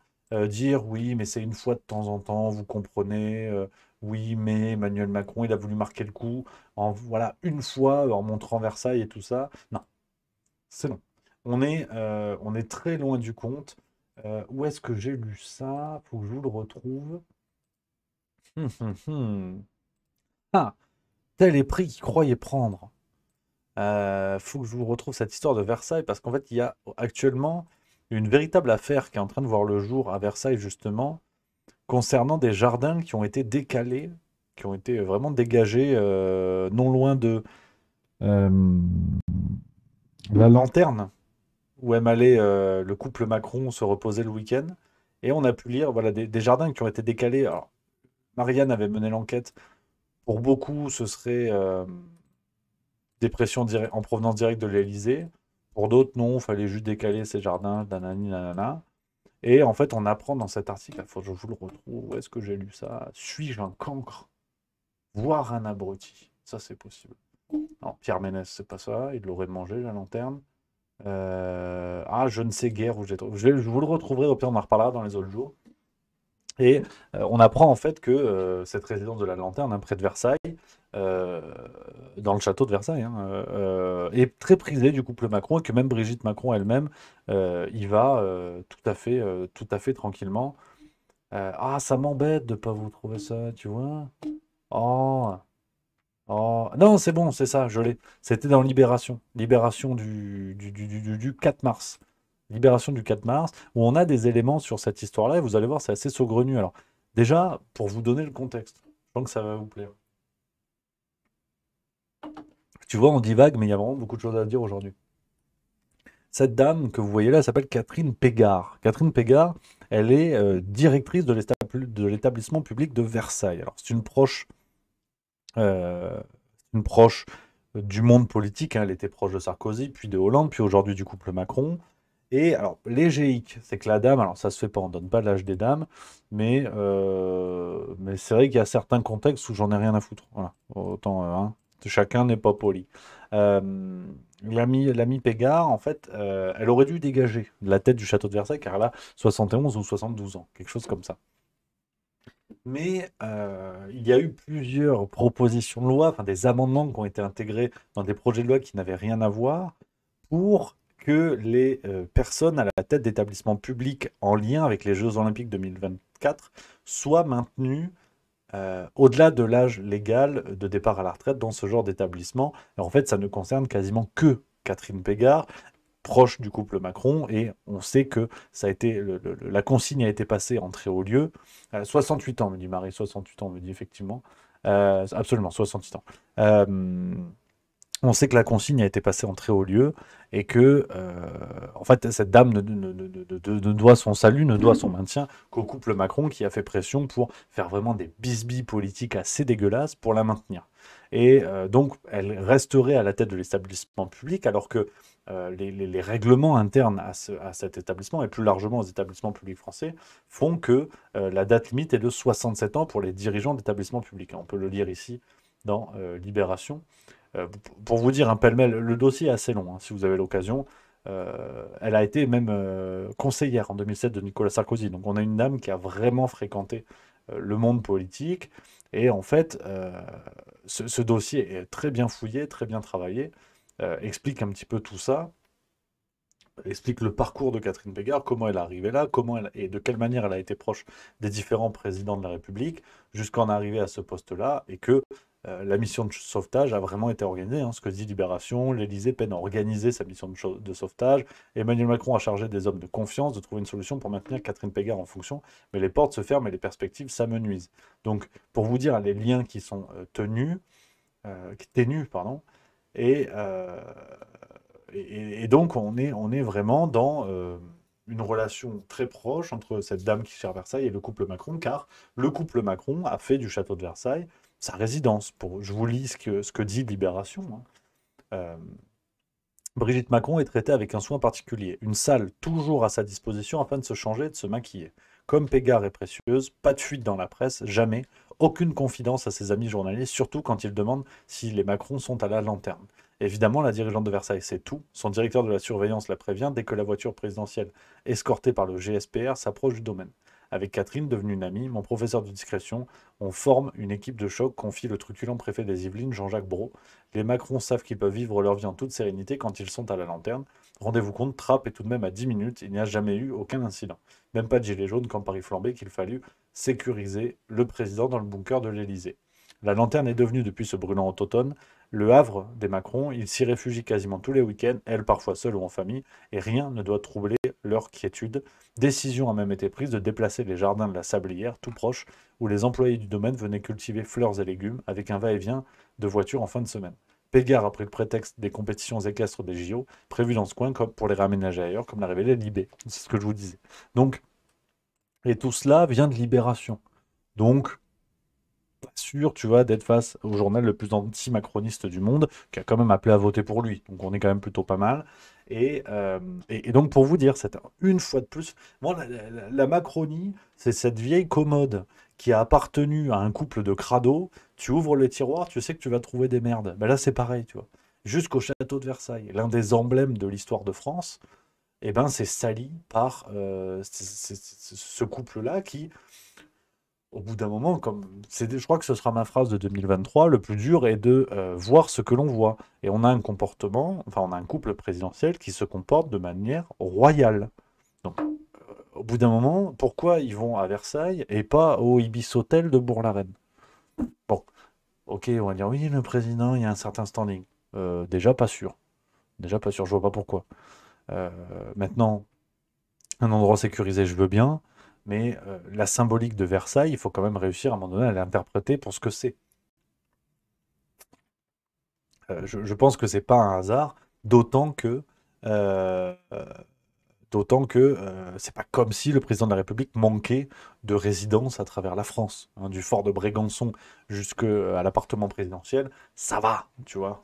dire oui, mais c'est une fois de temps en temps, vous comprenez. Oui, mais Emmanuel Macron, il a voulu marquer le coup voilà, une fois en montrant Versailles et tout ça. Non, c'est non. On est très loin du compte. Où est-ce que j'ai lu ça? Faut que je vous le retrouve. Hum, hum, hum. Ah, tel est prix qu'il croyait prendre. Faut que je vous retrouve cette histoire de Versailles parce qu'en fait, il y a actuellement une véritable affaire qui est en train de voir le jour à Versailles, justement, concernant des jardins qui ont été décalés, qui ont été vraiment dégagés non loin de. Euh, la lanterne, où aime aller le couple Macron se reposer le week-end. Et on a pu lire voilà, des jardins qui ont été décalés. Alors, Marianne avait mené l'enquête. Pour beaucoup, ce serait des pressions en provenance directe de l'Élysée. Pour d'autres, non, il fallait juste décaler ces jardins, nanani, nanana. Et en fait, on apprend dans cet article, il faut que je vous le retrouve, où est-ce que j'ai lu ça? Suis-je un cancre, voire un abruti? Ça, c'est possible. Non, Pierre Ménès, c'est pas ça, il l'aurait mangé, la lanterne. Je ne sais guère où j'ai trouvé. Je vous le retrouverai, au pire, on en reparlera dans les autres jours. Et on apprend en fait que cette résidence de la Lanterne, hein, près de Versailles, euh, dans le château de Versailles, hein, est très prisée du couple Macron et que même Brigitte Macron elle-même y va tout à fait tranquillement. Ça m'embête de pas vous trouver ça, tu vois. Oh, oh. Non, c'est bon, c'est ça, je l'ai. C'était dans Libération. Libération du 4 mars. Libération du 4 mars, où on a des éléments sur cette histoire-là, et vous allez voir, c'est assez saugrenu. Alors, déjà, pour vous donner le contexte, je pense que ça va vous plaire. Tu vois, on divague, mais il y a vraiment beaucoup de choses à dire aujourd'hui. Cette dame que vous voyez là, elle s'appelle Catherine Pégard. Catherine Pégard, elle est directrice de l'établissement public de Versailles. Alors, euh, c'est une proche du monde politique, hein. Elle était proche de Sarkozy, puis de Hollande, puis aujourd'hui du couple Macron. Et alors, l'égéique, c'est que la dame, alors ça se fait pas, on donne pas l'âge des dames, mais c'est vrai qu'il y a certains contextes où j'en ai rien à foutre. Voilà, autant, hein, chacun n'est pas poli. Euh, l'ami Pégard, en fait, elle aurait dû dégager de la tête du château de Versailles, car elle a 71 ou 72 ans, quelque chose comme ça. Mais il y a eu plusieurs propositions de loi, enfin des amendements qui ont été intégrés dans des projets de loi qui n'avaient rien à voir, pour que les personnes à la tête d'établissements publics en lien avec les Jeux Olympiques 2024 soient maintenues au-delà de l'âge légal de départ à la retraite dans ce genre d'établissement. Et en fait, ça ne concerne quasiment que Catherine Pégard, proche du couple Macron, et on sait que ça a été la consigne a été passée en très haut lieu. 68 ans, me dit Marie, 68 ans, me dit effectivement. Absolument, 68 ans. On sait que la consigne a été passée en très haut lieu et que, en fait, cette dame ne doit son salut, ne doit son maintien qu'au couple Macron qui a fait pression pour faire vraiment des bisbilles politiques assez dégueulasses pour la maintenir. Et donc, elle resterait à la tête de l'établissement public alors que les règlements internes à cet établissement et plus largement aux établissements publics français font que la date limite est de 67 ans pour les dirigeants d'établissements publics. On peut le lire ici dans Libération. Pour vous dire un pêle-mêle, le dossier est assez long, hein, si vous avez l'occasion. Elle a été même conseillère en 2007 de Nicolas Sarkozy. Donc on a une dame qui a vraiment fréquenté le monde politique. Et en fait, ce dossier est très bien fouillé, très bien travaillé, explique un petit peu tout ça, explique le parcours de Catherine Pégard, comment elle est arrivée là, et de quelle manière elle a été proche des différents présidents de la République, jusqu'à en arriver à ce poste-là, et que la mission de sauvetage a vraiment été organisée, hein, ce que dit Libération. L'Élysée peine à organiser sa mission de sauvetage. Emmanuel Macron a chargé des hommes de confiance de trouver une solution pour maintenir Catherine Pégard en fonction, mais les portes se ferment et les perspectives s'amenuisent. Donc, pour vous dire les liens qui sont ténus, pardon, et, euh, et donc, on est vraiment dans une relation très proche entre cette dame qui gère Versailles et le couple Macron, car le couple Macron a fait du château de Versailles sa résidence. Je vous lis ce que dit Libération, hein. Euh, Brigitte Macron est traitée avec un soin particulier. Une salle toujours à sa disposition afin de se changer et de se maquiller. Comme Pégard est précieuse, pas de fuite dans la presse, jamais. Aucune confidence à ses amis journalistes, surtout quand ils demandent si les Macron sont à la lanterne. Évidemment, la dirigeante de Versailles sait tout. Son directeur de la surveillance la prévient dès que la voiture présidentielle, escortée par le GSPR, s'approche du domaine. Avec Catherine, devenue une amie, mon professeur de discrétion, on forme une équipe de choc, confie le truculent préfet des Yvelines, Jean-Jacques Brault. Les Macron savent qu'ils peuvent vivre leur vie en toute sérénité quand ils sont à la lanterne. Rendez-vous compte, Trappes est tout de même à 10 minutes, il n'y a jamais eu aucun incident. Même pas de gilet jaune quand Paris flambait qu'il fallut sécuriser le président dans le bunker de l'Élysée. La lanterne est devenue, depuis ce brûlant automne, le havre des Macron. Ils s'y réfugient quasiment tous les week-ends, elle parfois seule ou en famille, et rien ne doit troubler leur quiétude. Décision a même été prise de déplacer les jardins de la Sablière, tout proche, où les employés du domaine venaient cultiver fleurs et légumes, avec un va-et-vient de voitures en fin de semaine. Pégard a pris le prétexte des compétitions équestres des JO, prévues dans ce coin comme pour les réaménager ailleurs, comme l'a révélé Libé. C'est ce que je vous disais. Donc, et tout cela vient de Libération. Donc, pas sûr, tu vois, d'être face au journal le plus anti-macroniste du monde, qui a quand même appelé à voter pour lui. Donc on est quand même plutôt pas mal. Et donc pour vous dire, c'est une fois de plus, moi, la Macronie, c'est cette vieille commode qui a appartenu à un couple de crados. Tu ouvres le tiroir, tu sais que tu vas trouver des merdes. Ben là, c'est pareil, tu vois. Jusqu'au château de Versailles, l'un des emblèmes de l'histoire de France, eh ben, c'est sali par ce couple-là qui, au bout d'un moment, je crois que ce sera ma phrase de 2023, le plus dur est de voir ce que l'on voit. Et on a un comportement, enfin on a un couple présidentiel qui se comporte de manière royale. Donc au bout d'un moment, pourquoi ils vont à Versailles et pas au Ibis Hotel de Bourg-la-Reine? Bon, ok, on va dire oui, le président, il y a un certain standing. Déjà pas sûr. Déjà pas sûr, je vois pas pourquoi. Euh, Maintenant, un endroit sécurisé, je veux bien, mais la symbolique de Versailles, il faut quand même réussir à un moment donné à l'interpréter pour ce que c'est. Je pense que c'est pas un hasard, d'autant que, euh, euh, c'est pas comme si le président de la République manquait de résidence à travers la France, hein, du fort de Brégançon jusqu'à l'appartement présidentiel, ça va, tu vois,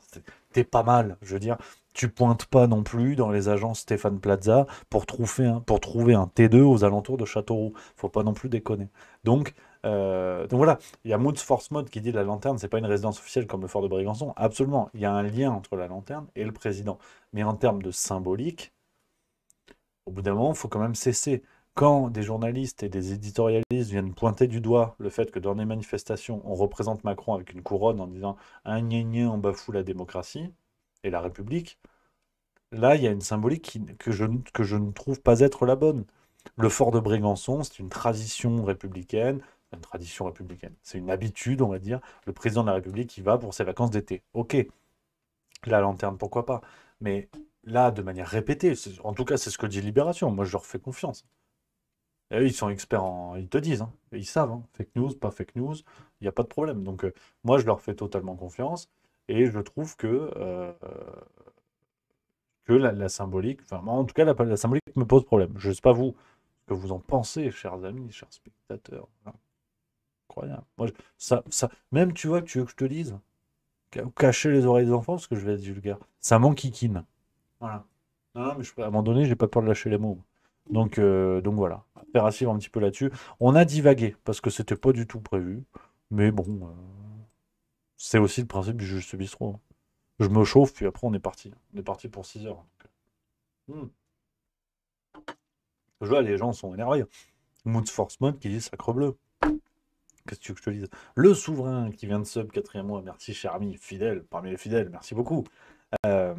t'es pas mal, je veux dire. Tu pointes pas non plus dans les agences Stéphane Plaza pour trouver un T2 aux alentours de Châteauroux. Faut pas non plus déconner. Donc voilà, il y a Moods Force Mode qui dit la lanterne, c'est pas une résidence officielle comme le fort de Brégançon. Absolument, il y a un lien entre la lanterne et le président. Mais en termes de symbolique, au bout d'un moment, il faut quand même cesser. Quand des journalistes et des éditorialistes viennent pointer du doigt le fait que dans les manifestations, on représente Macron avec une couronne en disant un gna gna, on bafoue la démocratie et la République, là, il y a une symbolique que je ne trouve pas être la bonne. Le fort de Brégançon, c'est une tradition républicaine. Une tradition républicaine. C'est une habitude, on va dire. Le président de la République, il va pour ses vacances d'été. Ok, la lanterne, pourquoi pas. Mais là, de manière répétée, en tout cas, c'est ce que dit Libération. Moi, je leur fais confiance. Et eux, ils sont experts en. Ils te disent, hein. Ils savent, hein. Fake news, pas fake news, il n'y a pas de problème. Donc, moi, je leur fais totalement confiance. Et je trouve que la symbolique, enfin, moi, en tout cas, la symbolique me pose problème. Je ne sais pas vous, ce que vous en pensez, chers amis, chers spectateurs. Hein. Incroyable. Moi, même, tu vois, que tu veux que je te dise, cacher les oreilles des enfants, parce que je vais être vulgaire, ça m'enquiquine. Voilà. Non, non, mais à un moment donné, j'ai pas peur de lâcher les mots. Donc voilà, faire à suivre un petit peu là-dessus. On a divagué, parce que c'était pas du tout prévu. Mais bon, c'est aussi le principe du Juste Bistrot. Hein. Je me chauffe, puis après on est parti. On est parti pour 6 heures. Je vois, les gens sont énervés. Moods Force Mode qui dit sacre bleu. Qu'est-ce que tu veux que je te dise? Le souverain qui vient de sub, quatrième mois. Merci, cher ami, fidèle, parmi les fidèles. Merci beaucoup. Euh,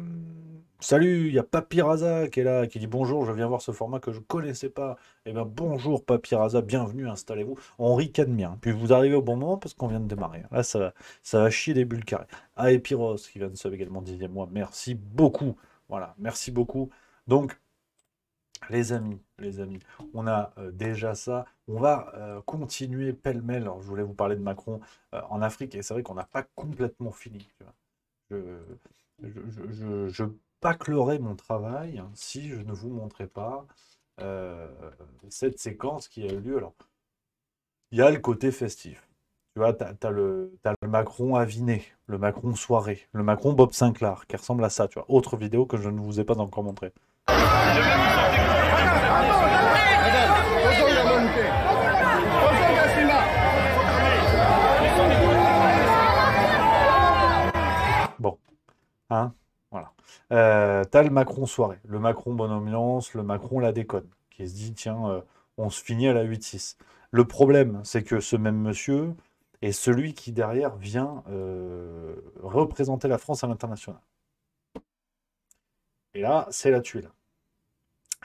Salut, il y a Papy Raza qui est là, qui dit bonjour, je viens voir ce format que je connaissais pas. Eh bien, bonjour Papy Raza, bienvenue, installez-vous. On ricane bien. Puis vous arrivez au bon moment parce qu'on vient de démarrer. Là, ça va chier des bulles carrées. Ah, et Pyros qui vient de sub également, dixième mois. Merci beaucoup. Voilà, merci beaucoup. Donc, les amis, on a déjà ça. On va continuer pêle-mêle. Alors, je voulais vous parler de Macron en Afrique, et c'est vrai qu'on n'a pas complètement fini. Tu vois. Je bâclerai mon travail hein, si je ne vous montrais pas euh, cette séquence qui a eu lieu. Alors, il y a le côté festif. Tu vois, t'as le Macron aviné, le Macron soirée, le Macron Bob Sinclair, qui ressemble à ça, tu vois. Autre vidéo que je ne vous ai pas encore montrée. Bon, hein, voilà. T'as le Macron soirée, le Macron bonne ambiance, le Macron la déconne, qui se dit, tiens, on se finit à la 8-6. Le problème, c'est que ce même monsieur est celui qui, derrière, vient représenter la France à l'international. Et là, c'est la tuile.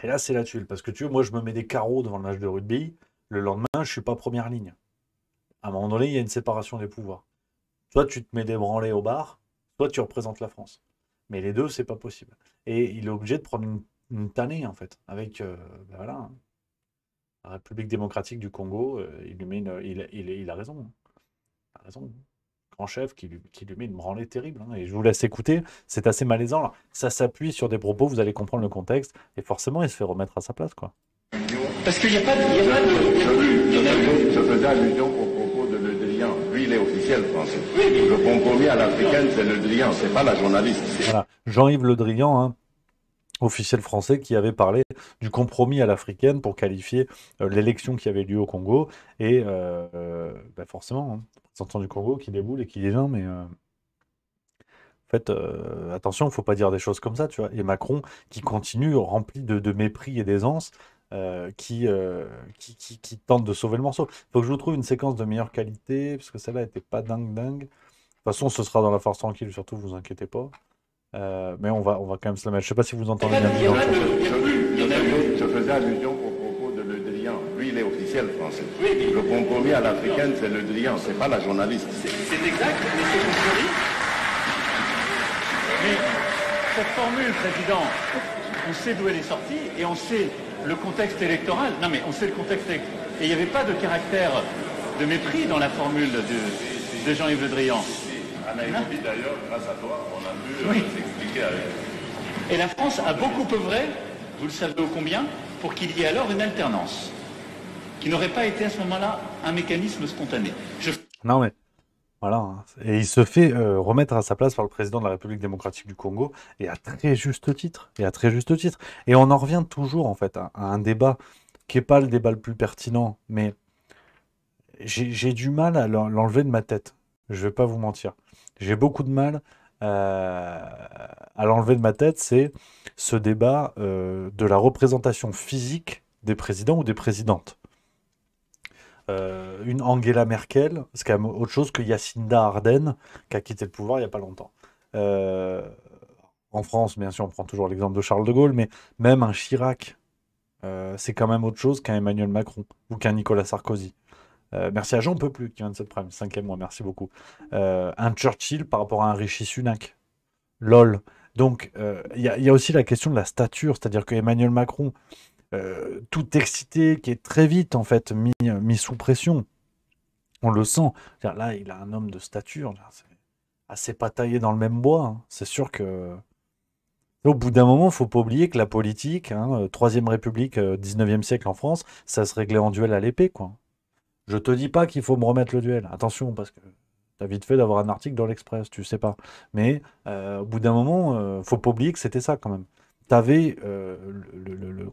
Et là, c'est la tuile. Parce que tu vois, moi, je me mets des carreaux devant le match de rugby. Le lendemain, je suis pas première ligne. À un moment donné, il y a une séparation des pouvoirs. Soit tu te mets des branlés au bar, soit tu représentes la France. Mais les deux, c'est pas possible. Et il est obligé de prendre une tannée, en fait, avec ben voilà, hein, la République démocratique du Congo. Il lui met il a raison. Hein. Il a raison. en chef qui lui met une branlée terrible, hein. Et je vous laisse écouter, c'est assez malaisant. Alors, ça s'appuie sur des propos, vous allez comprendre le contexte, et forcément, il se fait remettre à sa place, quoi. Parce qu'il n'y a pas de... Je faisais allusion au propos de Le Drian. Lui, il est officiel français. Le compromis à l'africaine, c'est Le Drian, c'est pas la journaliste. Voilà, Jean-Yves Le Drian, hein, officiel français, qui avait parlé du compromis à l'africaine pour qualifier l'élection qui avait lieu au Congo. Et bah forcément, hein, le représentant du Congo qui déboule et qui dit non, mais en fait, attention, il ne faut pas dire des choses comme ça, tu vois. Et Macron qui continue, rempli de mépris et d'aisance, qui tente de sauver le morceau. Il faut que je vous trouve une séquence de meilleure qualité, parce que celle-là n'était pas dingue. De toute façon, ce sera dans la force tranquille, surtout, vous inquiétez pas. Mais on va quand même se la mettre. Je sais pas si vous entendez bien. Je faisais allusion au propos de Le Drian. Lui, il est officiel français. Le compromis à l'africaine, c'est Le Drian, c'est pas la journaliste. C'est exact, mais c'est compromis. Mais cette formule, Président, on sait d'où elle est sortie et on sait le contexte électoral. Non, mais on sait le contexte électoral. Et il n'y avait pas de caractère de mépris dans la formule de Jean-Yves Le Drian. À Nairobi, d'ailleurs, grâce à toi, on a pu s'expliquer avec. Et la France a beaucoup œuvré, vous le savez ô combien, pour qu'il y ait alors une alternance, qui n'aurait pas été à ce moment-là un mécanisme spontané. Non, mais voilà, hein. Et il se fait remettre à sa place par le président de la République démocratique du Congo, et à très juste titre. Et à très juste titre. Et on en revient toujours, en fait, à un débat qui n'est pas le débat le plus pertinent, mais j'ai du mal à l'enlever de ma tête. Je vais pas vous mentir. J'ai beaucoup de mal à l'enlever de ma tête, c'est ce débat de la représentation physique des présidents ou des présidentes. Une Angela Merkel, c'est quand même autre chose que Jacinda Ardern, qui a quitté le pouvoir il n'y a pas longtemps. En France, bien sûr, on prend toujours l'exemple de Charles de Gaulle, mais même un Chirac, c'est quand même autre chose qu'un Emmanuel Macron ou qu'un Nicolas Sarkozy. Merci à Jean Peu Plus qui vient de cette prime, 5e mois, merci beaucoup. Un Churchill par rapport à un Rishi Sunak. LOL. Donc, il y a aussi la question de la stature, c'est-à-dire que Emmanuel Macron, tout excité, qui est très vite en fait mis sous pression, on le sent. Là, il a un homme de stature, c'est assez pas taillé dans le même bois, hein. C'est sûr que. Au bout d'un moment, il ne faut pas oublier que la politique, hein, Troisième République, 19e siècle en France, ça se réglait en duel à l'épée, quoi. Je te dis pas qu'il faut me remettre le duel. Attention, parce que t'as vite fait d'avoir un article dans l'Express, tu sais pas. Mais au bout d'un moment, faut pas oublier que c'était ça quand même. T'avais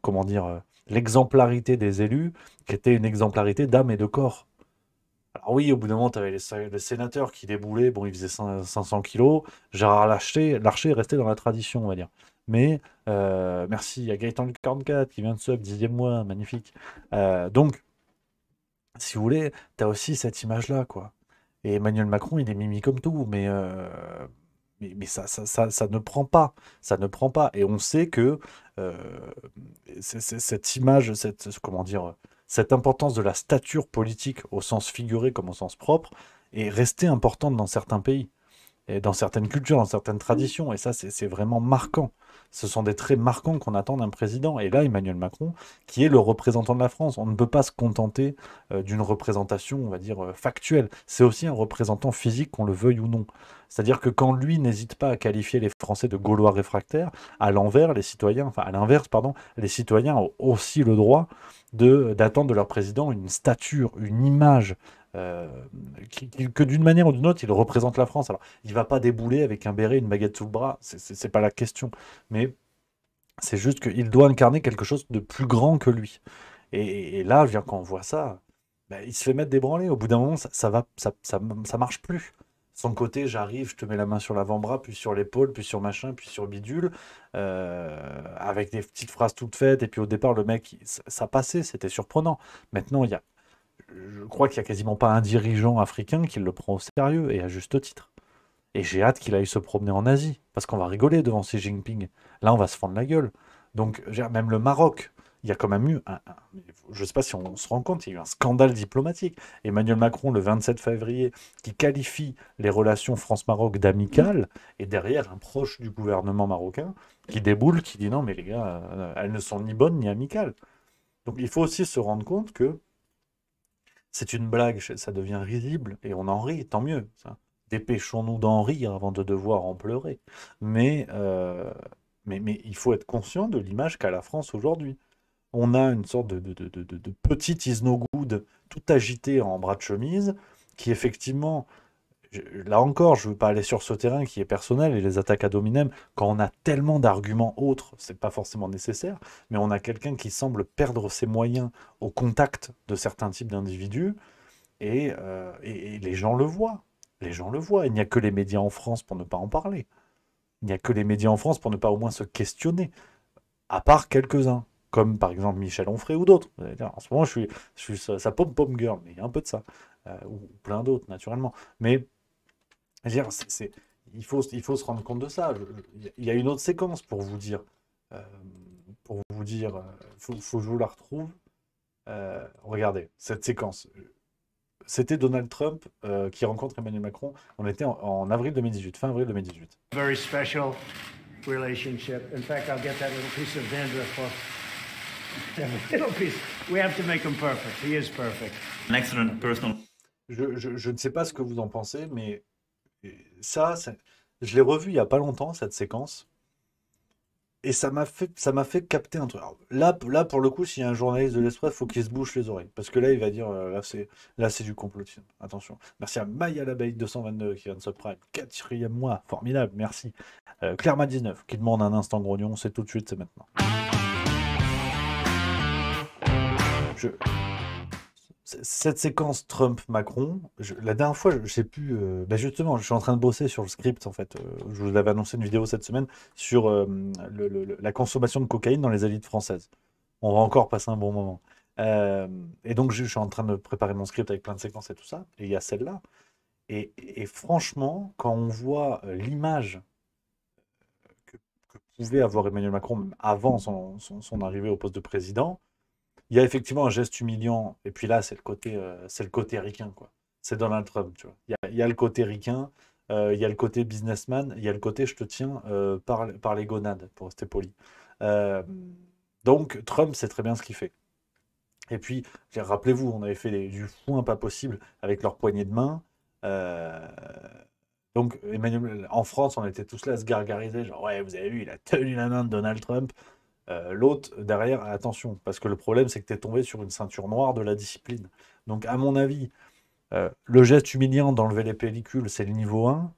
comment dire, l'exemplarité des élus, qui était une exemplarité d'âme et de corps. Alors oui, au bout d'un moment, t'avais les sénateurs qui déboulaient, bon, ils faisaient 500 kilos. Gérard Larcher est resté dans la tradition, on va dire. Mais merci, il y a Gaëtan du 44 qui vient de sub, 10e mois, magnifique. Donc, si vous voulez, tu as aussi cette image-là, quoi. Et Emmanuel Macron, il est mimi comme tout, mais ça ne prend pas. Ça ne prend pas. Et on sait que euh, cette image, comment dire, cette importance de la stature politique au sens figuré comme au sens propre est restée importante dans certains pays, et dans certaines cultures, dans certaines traditions. Et ça, c'est vraiment marquant. Ce sont des traits marquants qu'on attend d'un président. Et là, Emmanuel Macron, qui est le représentant de la France, on ne peut pas se contenter d'une représentation, on va dire, factuelle. C'est aussi un représentant physique, qu'on le veuille ou non. C'est-à-dire que quand lui n'hésite pas à qualifier les Français de Gaulois réfractaires, à l'envers, les citoyens, enfin à l'inverse, pardon, les citoyens ont aussi le droit d'attendre de leur président une stature, une image, que d'une manière ou d'une autre, il représente la France. Alors, il va pas débouler avec un béret, une baguette sous le bras, c'est pas la question. Mais c'est juste qu'il doit incarner quelque chose de plus grand que lui. Et là, je veux dire, quand on voit ça, ben, il se fait mettre des branlées. Au bout d'un moment, ça marche plus. Son côté, j'arrive, je te mets la main sur l'avant-bras, puis sur l'épaule, puis sur machin, puis sur bidule, avec des petites phrases toutes faites. Et puis au départ, le mec, ça passait, c'était surprenant. Maintenant, je crois qu'il n'y a quasiment pas un dirigeant africain qui le prend au sérieux, et à juste titre. Et j'ai hâte qu'il aille se promener en Asie, parce qu'on va rigoler devant Xi Jinping. Là, on va se fendre la gueule. Donc, même le Maroc, il y a quand même eu je ne sais pas si on se rend compte, il y a eu un scandale diplomatique. Emmanuel Macron, le 27 février, qui qualifie les relations France-Maroc d'amicales, et derrière, un proche du gouvernement marocain qui déboule, qui dit non, mais les gars, elles ne sont ni bonnes ni amicales. Donc, il faut aussi se rendre compte que c'est une blague, ça devient risible, et on en rit, tant mieux. Ça. dépêchons-nous d'en rire avant de devoir en pleurer. Mais, mais il faut être conscient de l'image qu'a la France aujourd'hui. On a une sorte de petit is no good tout agité en bras de chemise, qui effectivement, là encore, je ne veux pas aller sur ce terrain qui est personnel et les attaques ad hominem, quand on a tellement d'arguments autres, c'est pas forcément nécessaire, mais on a quelqu'un qui semble perdre ses moyens au contact de certains types d'individus, et les gens le voient. Les gens le voient. Il n'y a que les médias en France pour ne pas en parler. Il n'y a que les médias en France pour ne pas au moins se questionner, à part quelques-uns, comme par exemple Michel Onfray ou d'autres. Vous allez dire, en ce moment, je suis sa pom-pom girl, mais il y a un peu de ça. Ou plein d'autres, naturellement. Mais je veux dire, il faut se rendre compte de ça. Il y a une autre séquence pour vous dire. euh, faut que je vous la retrouve. Regardez, cette séquence. C'était Donald Trump qui rencontre Emmanuel Macron. On était en avril 2018, fin avril 2018. Very special relationship. In fact, I'll get that little piece of dandruff off. That little piece. We have to make him perfect. He is perfect. An excellent personal. Je ne sais pas ce que vous en pensez, mais je l'ai revu il n'y a pas longtemps, cette séquence, et ça m'a fait capter un truc. Alors, là, pour le coup, s'il y a un journaliste de l'Express, il faut qu'il se bouche les oreilles, parce que là, il va dire, là, c'est du complotisme. Attention. Merci à Maya Labaï 222 qui vient de subprime. 4e mois, formidable, merci. Clairement 19 qui demande un instant grognon, c'est tout de suite, c'est maintenant. Cette séquence Trump-Macron, la dernière fois, je ne sais plus. Justement, je suis en train de bosser sur le script, en fait. Je vous avais annoncé une vidéo cette semaine sur la consommation de cocaïne dans les élites françaises. On va encore passer un bon moment. Et donc, je suis en train de préparer mon script avec plein de séquences et tout ça. Et il y a celle-là. Et franchement, quand on voit l'image que pouvait avoir Emmanuel Macron même avant son arrivée au poste de président, il y a effectivement un geste humiliant, et puis là, c'est le côté ricain, quoi. C'est Donald Trump, tu vois. Il y a le côté ricain, il y a le côté businessman, il y a le côté je te tiens par les gonades, pour rester poli. Euh, donc, Trump sait très bien ce qu'il fait. Et puis, rappelez-vous, on avait fait du foin pas possible avec leur poignée de main. Donc, en France, on était tous là à se gargariser, genre, ouais, vous avez vu, il a tenu la main de Donald Trump. L'autre, derrière, attention, parce que le problème, c'est que tu es tombé sur une ceinture noire de la discipline. Donc, à mon avis, le geste humiliant d'enlever les pellicules, c'est le niveau 1.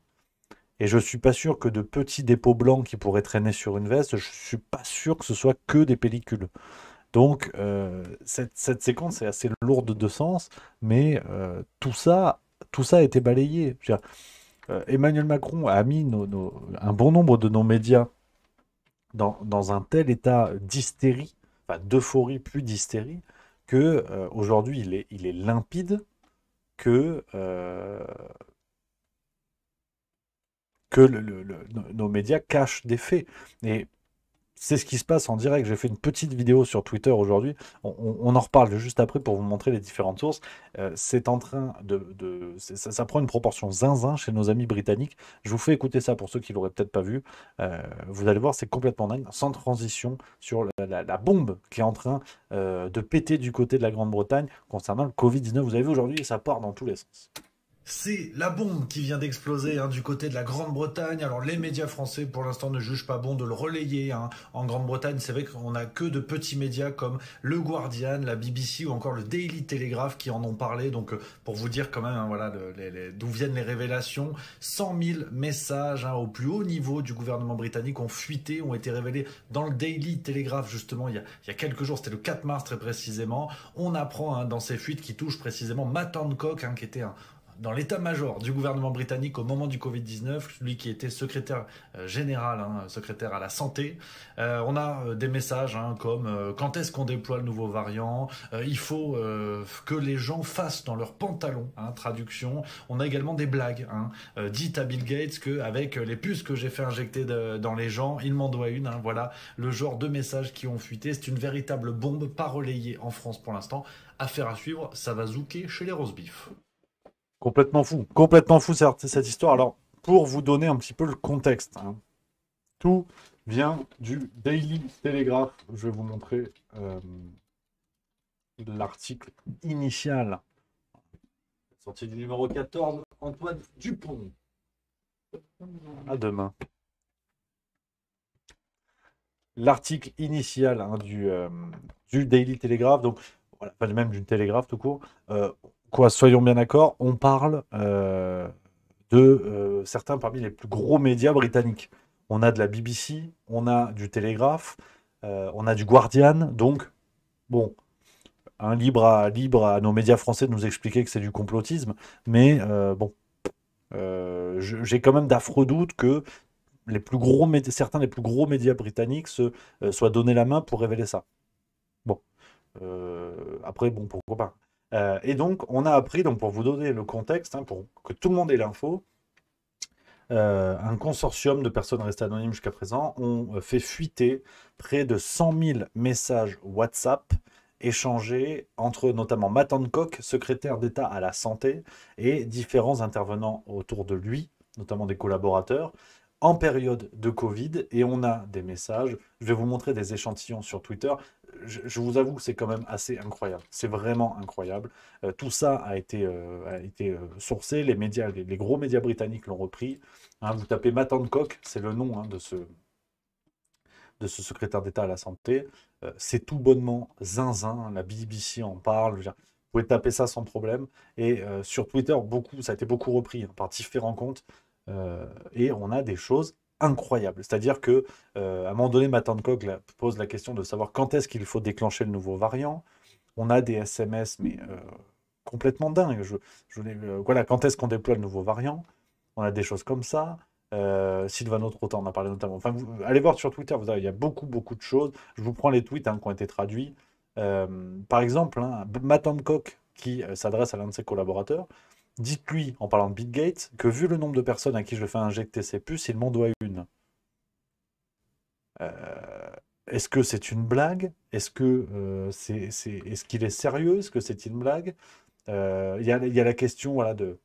Et je suis pas sûr que de petits dépôts blancs qui pourraient traîner sur une veste, je suis pas sûr que ce soit que des pellicules. Donc, cette séquence est assez lourde de sens, mais tout ça a été balayé. Je veux dire, Emmanuel Macron a mis un bon nombre de nos médias dans un tel état d'hystérie, enfin d'euphorie plus d'hystérie, que aujourd'hui il est limpide que, nos médias cachent des faits. Et c'est ce qui se passe en direct. J'ai fait une petite vidéo sur Twitter aujourd'hui. On en reparle juste après pour vous montrer les différentes sources. C'est en train ça prend une proportion zinzin chez nos amis britanniques. Je vous fais écouter ça pour ceux qui l'auraient peut-être pas vu. Vous allez voir, c'est complètement dingue. Sans transition sur la bombe qui est en train de péter du côté de la Grande-Bretagne concernant le Covid-19. Vous avez vu aujourd'hui, ça part dans tous les sens. C'est la bombe qui vient d'exploser du côté de la Grande-Bretagne. Alors les médias français pour l'instant ne jugent pas bon de le relayer. En Grande-Bretagne, c'est vrai qu'on n'a que de petits médias comme le Guardian, la BBC ou encore le Daily Telegraph qui en ont parlé. Donc pour vous dire quand même voilà, d'où viennent les révélations, 100 000 messages au plus haut niveau du gouvernement britannique ont fuité, ont été révélés dans le Daily Telegraph justement il y a quelques jours, c'était le 4 mars très précisément. On apprend dans ces fuites qui touchent précisément Matt Hancock qui était dans l'état-major du gouvernement britannique au moment du Covid-19, lui qui était secrétaire général, secrétaire à la santé. On a des messages comme quand est-ce qu'on déploie le nouveau variant, il faut que les gens fassent dans leurs pantalons, traduction. On a également des blagues, dites à Bill Gates qu'avec les puces que j'ai fait injecter dans les gens, il m'en doit une. Voilà le genre de messages qui ont fuité. C'est une véritable bombe, pas relayée en France pour l'instant. Affaire à suivre, ça va zouker chez les roast-beef. Complètement fou cette histoire. Alors, pour vous donner un petit peu le contexte, tout vient du Daily Telegraph. Je vais vous montrer l'article initial. Sortie du numéro 14, Antoine Dupont. À demain. L'article initial du Daily Telegraph, donc voilà, enfin, même d'une Télégraphe tout court, quoi, soyons bien d'accord, on parle de certains parmi les plus gros médias britanniques. On a de la BBC, on a du Telegraph, on a du Guardian, donc bon, libre à nos médias français de nous expliquer que c'est du complotisme, mais bon, j'ai quand même d'affreux doutes que certains des plus gros médias britanniques soient donné la main pour révéler ça. Bon, après, bon, pourquoi pas. Et donc, on a appris, donc pour vous donner le contexte, hein, pour que tout le monde ait l'info, un consortium de personnes restées anonymes jusqu'à présent ont fait fuiter près de 100 000 messages WhatsApp échangés entre notamment Matt Hancock, secrétaire d'État à la santé, et différents intervenants autour de lui, notamment des collaborateurs, en période de Covid. Et on a des messages. Je vais vous montrer des échantillons sur Twitter. Je vous avoue que c'est quand même assez incroyable. C'est vraiment incroyable. Tout ça a été sourcé. Les médias, les gros médias britanniques l'ont repris. Hein, vous tapez Matt Hancock, c'est le nom hein, de ce secrétaire d'État à la santé. C'est tout bonnement zinzin. La BBC en parle. Je veux dire, vous pouvez taper ça sans problème. Et sur Twitter, ça a été beaucoup repris hein, par différents comptes. Et on a des choses incroyables. C'est-à-dire que à un moment donné, Matt Hancock pose la question de savoir quand est-ce qu'il faut déclencher le nouveau variant. On a des SMS, mais complètement dingues. Voilà, quand est-ce qu'on déploie le nouveau variant? On a des choses comme ça. Sylvano Trotta en a parlé notamment. Enfin, allez voir sur Twitter, il y a beaucoup, beaucoup de choses. Je vous prends les tweets hein, qui ont été traduits. Par exemple, hein, Matt Hancock qui s'adresse à l'un de ses collaborateurs. Dites-lui, en parlant de Bill Gates, que vu le nombre de personnes à qui je fais injecter ces puces, il m'en doit une. Est-ce que c'est une blague? Est-ce que est-ce qu'il est sérieux? Est-ce que c'est une blague? Il y a la question voilà, de...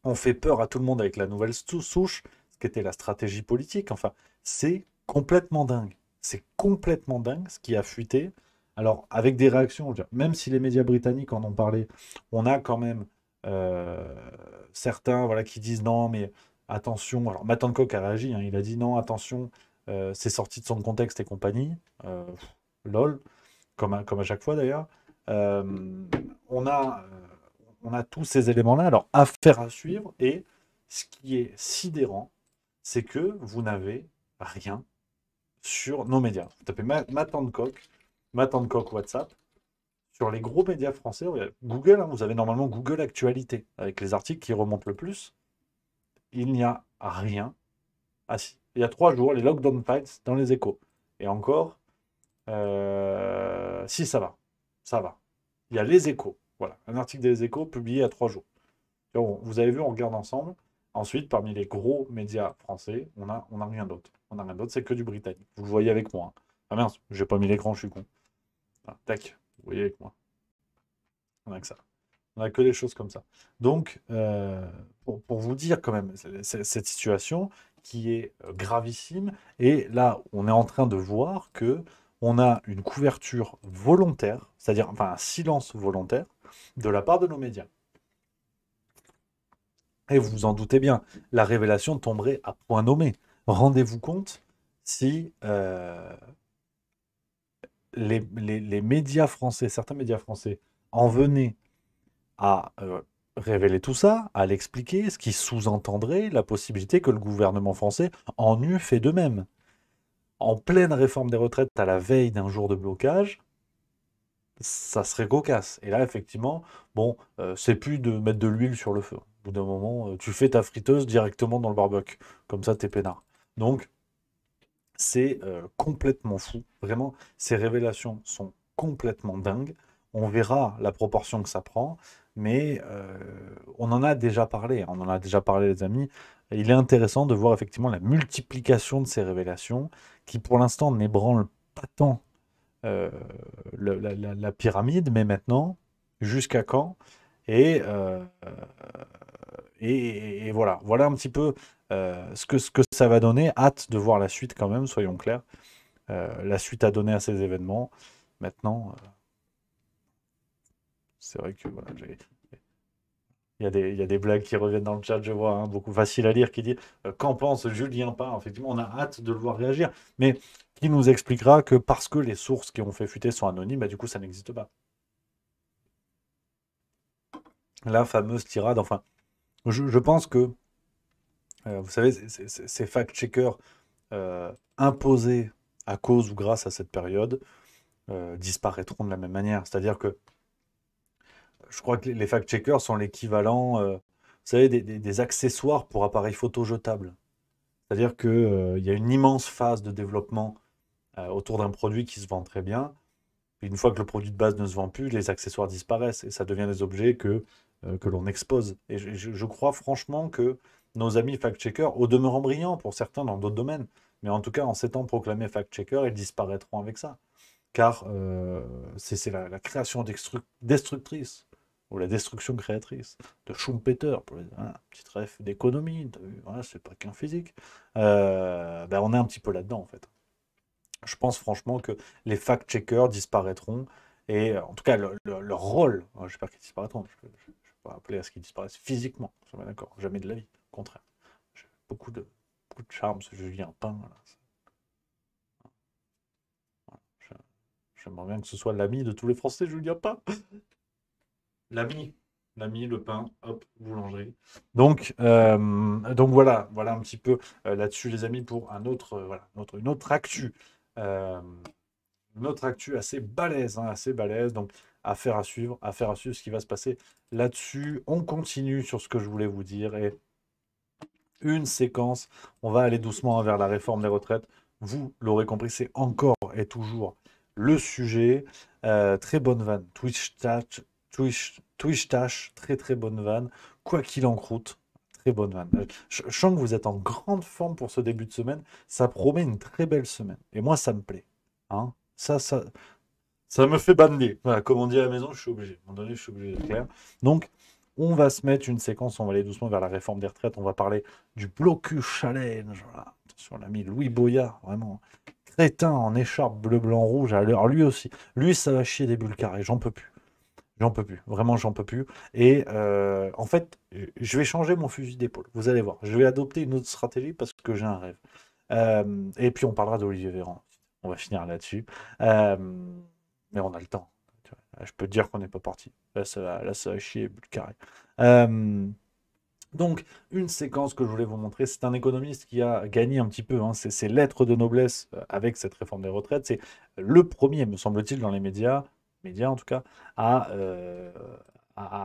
On fait peur à tout le monde avec la nouvelle souche, ce qui était la stratégie politique. Enfin, c'est complètement dingue. C'est complètement dingue ce qui a fuité. Alors, avec des réactions, je veux dire, même si les médias britanniques en ont parlé, on a quand même certains voilà, qui disent non, mais attention. Alors, Matt Hancock a réagi, hein, il a dit non, attention, c'est sorti de son contexte et compagnie. Lol, comme à chaque fois d'ailleurs. Euh, on a, on a tous ces éléments-là. Alors, affaire à suivre. Et ce qui est sidérant, c'est que vous n'avez rien sur nos médias. Vous tapez Matt Hancock WhatsApp. Sur les gros médias français, Google, hein, vous avez normalement Google Actualité, avec les articles qui remontent le plus. Il n'y a rien. Ah si, il y a 3 jours, les lockdown fights dans les échos. Et encore, si ça va. Ça va. Il y a les échos. Voilà, un article des échos publié il y a 3 jours. Vous avez vu, on regarde ensemble. Ensuite, parmi les gros médias français, on a rien d'autre. On n'a rien d'autre, c'est que du britannique. Vous le voyez avec moi. Hein. Ah mince, j'ai pas mis l'écran, je suis con. Ah, tac, vous voyez avec moi. On a que ça. On a que des choses comme ça. Donc, pour vous dire quand même, cette situation qui est gravissime, et là, on est en train de voir que on a une couverture volontaire, c'est-à-dire enfin un silence volontaire de la part de nos médias. Et vous vous en doutez bien, la révélation tomberait à point nommé. Rendez-vous compte si les médias français, certains médias français, en venaient à révéler tout ça, à l'expliquer, ce qui sous-entendrait la possibilité que le gouvernement français en eût fait de même. En pleine réforme des retraites, à la veille d'un jour de blocage, ça serait cocasse. Et là, effectivement, bon, c'est plus de mettre de l'huile sur le feu. Au bout d'un moment, tu fais ta friteuse directement dans le barbecue. Comme ça, t'es peinard. Donc, c'est complètement fou. Vraiment, ces révélations sont complètement dingues. On verra la proportion que ça prend, mais on en a déjà parlé. On en a déjà parlé, les amis. Il est intéressant de voir effectivement la multiplication de ces révélations qui, pour l'instant, n'ébranlent pas tant la pyramide, mais maintenant, jusqu'à quand? Et, et voilà. Voilà un petit peu ce que ça va donner. Hâte de voir la suite quand même, soyons clairs. La suite à donner à ces événements. Maintenant, c'est vrai que voilà, il y a des blagues qui reviennent dans le chat, je vois, hein, beaucoup facile à lire, qui dit qu'en pense Julien Pain. Effectivement, on a hâte de le voir réagir, mais qui nous expliquera que parce que les sources qui ont fait fuiter sont anonymes, bah, du coup, ça n'existe pas. La fameuse tirade, enfin, je pense que, vous savez, ces fact-checkers imposés à cause ou grâce à cette période disparaîtront de la même manière. C'est-à-dire que je crois que les fact-checkers sont l'équivalent, vous savez, des accessoires pour appareils photo jetables. C'est-à-dire qu'il y a une immense phase de développement autour d'un produit qui se vend très bien. Puis une fois que le produit de base ne se vend plus, les accessoires disparaissent et ça devient des objets que l'on expose. Et je crois franchement que nos amis fact-checkers, au demeurant brillants pour certains dans d'autres domaines, mais en tout cas en s'étant proclamés fact-checkers, ils disparaîtront avec ça. Car c'est la création destructrice ou la destruction créatrice de Schumpeter, pour un petit ref d'économie, voilà, c'est pas qu'un physique. Ben on est un petit peu là-dedans en fait. Je pense franchement que les fact-checkers disparaîtront et en tout cas leur rôle, j'espère qu'ils disparaîtront. Je ne vais pas appeler à ce qu'ils disparaissent physiquement, on est d'accord, jamais de la vie, au contraire. J'ai beaucoup de charme, ce Julien Pain. Là. J'aimerais bien que ce soit l'ami de tous les Français, Julien Pain. L'ami, le pain, hop, boulangerie. Donc voilà un petit peu là-dessus, les amis, pour un autre, voilà, une autre actu. Une autre actu assez balèze, hein, assez balèze. Donc, affaire à suivre ce qui va se passer là-dessus. On continue sur ce que je voulais vous dire. Et une séquence, on va aller doucement vers la réforme des retraites. Vous l'aurez compris, c'est encore et toujours le sujet. Très bonne vanne. Twitch Tash, très très bonne vanne. Quoi qu'il en croûte. Très bonne vanne. Je sens que vous êtes en grande forme pour ce début de semaine. Ça promet une très belle semaine. Et moi, ça me plaît. Hein, ça me fait bander. Voilà, comme on dit à la maison, je suis obligé. À un moment donné, je suis obligé d'être clair. Donc, on va se mettre une séquence, on va aller doucement vers la réforme des retraites. On va parler du Blocus Challenge. Voilà. Attention, l'ami Louis Boyard, vraiment crétin en écharpe bleu, blanc, rouge. Alors, lui aussi. Lui, ça va chier des bulles carrées. J'en peux plus. J'en peux plus, vraiment j'en peux plus. Et en fait, je vais changer mon fusil d'épaule. Vous allez voir, je vais adopter une autre stratégie parce que j'ai un rêve. Et puis on parlera d'Olivier Véran. On va finir là-dessus. Mais on a le temps. Je peux te dire qu'on n'est pas parti. Là, ça va chier, but carré. Donc, une séquence que je voulais vous montrer, c'est un économiste qui a gagné un petit peu ses lettres de noblesse avec cette réforme des retraites. C'est le premier, me semble-t-il, dans les médias en tout cas, à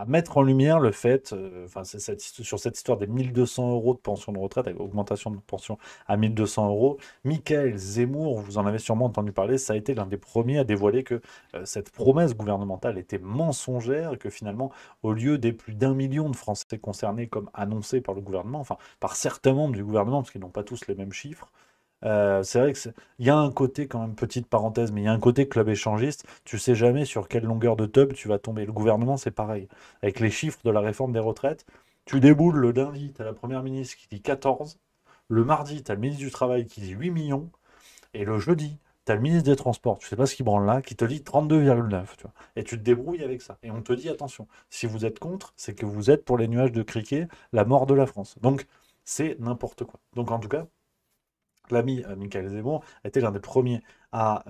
mettre en lumière le fait, sur cette histoire des 1200 € de pension de retraite, avec augmentation de pension à 1200 €. Michael Zemmour, vous en avez sûrement entendu parler, ça a été l'un des premiers à dévoiler que cette promesse gouvernementale était mensongère, et que finalement, au lieu des plus d'1 million de Français concernés comme annoncé par le gouvernement, enfin par certains membres du gouvernement, parce qu'ils n'ont pas tous les mêmes chiffres, c'est vrai qu'il y a un côté, quand même, petite parenthèse, mais il y a un côté club échangiste. Tu sais jamais sur quelle longueur de tube tu vas tomber. Le gouvernement, c'est pareil. Avec les chiffres de la réforme des retraites, tu déboules le lundi, tu as la première ministre qui dit 14. Le mardi, tu as le ministre du Travail qui dit 8 millions. Et le jeudi, tu as le ministre des Transports, tu sais pas ce qu'il branle là, qui te dit 32,9. Tu vois. Et tu te débrouilles avec ça. Et on te dit, attention, si vous êtes contre, c'est que vous êtes pour les nuages de criquet, la mort de la France. Donc, c'est n'importe quoi. Donc, en tout cas, l'ami Michael Zemmour a été l'un des premiers à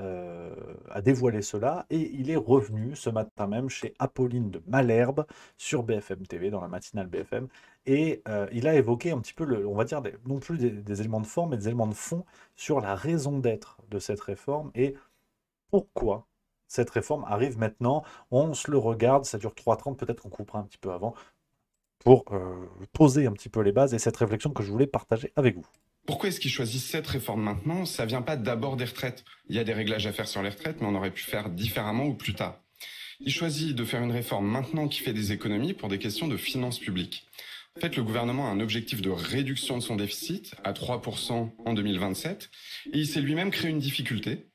dévoiler cela, et il est revenu ce matin même chez Apolline de Malherbe sur BFM TV, dans la matinale BFM, et il a évoqué un petit peu, on va dire, non plus des éléments de forme, mais des éléments de fond sur la raison d'être de cette réforme et pourquoi cette réforme arrive maintenant. On se le regarde, ça dure 3h30, peut-être qu'on coupera un petit peu avant, pour poser un petit peu les bases et cette réflexion que je voulais partager avec vous. Pourquoi est-ce qu'ils choisissent cette réforme maintenant? Ça vient pas d'abord des retraites. Il y a des réglages à faire sur les retraites, mais on aurait pu faire différemment ou plus tard. Ils choisissent de faire une réforme maintenant qui fait des économies pour des questions de finances publiques. En fait, le gouvernement a un objectif de réduction de son déficit à 3% en 2027, et il s'est lui-même créé une difficulté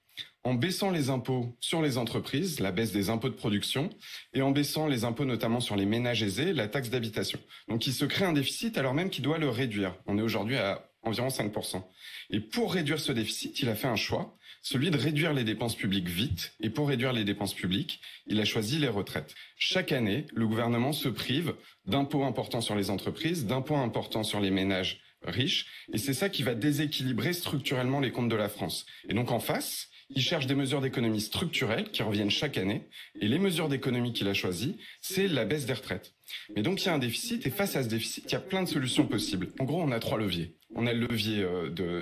en baissant les impôts sur les entreprises, la baisse des impôts de production, et en baissant les impôts notamment sur les ménages aisés, la taxe d'habitation. Donc il se crée un déficit alors même qu'il doit le réduire. On est aujourd'hui à environ 5%. Et pour réduire ce déficit, il a fait un choix, celui de réduire les dépenses publiques vite. Et pour réduire les dépenses publiques, il a choisi les retraites. Chaque année, le gouvernement se prive d'impôts importants sur les entreprises, d'impôts importants sur les ménages riches. Et c'est ça qui va déséquilibrer structurellement les comptes de la France. Et donc en face, il cherche des mesures d'économie structurelles qui reviennent chaque année. Et les mesures d'économie qu'il a choisies, c'est la baisse des retraites. Mais donc il y a un déficit, et face à ce déficit, il y a plein de solutions possibles. En gros, on a 3 leviers. On a le levier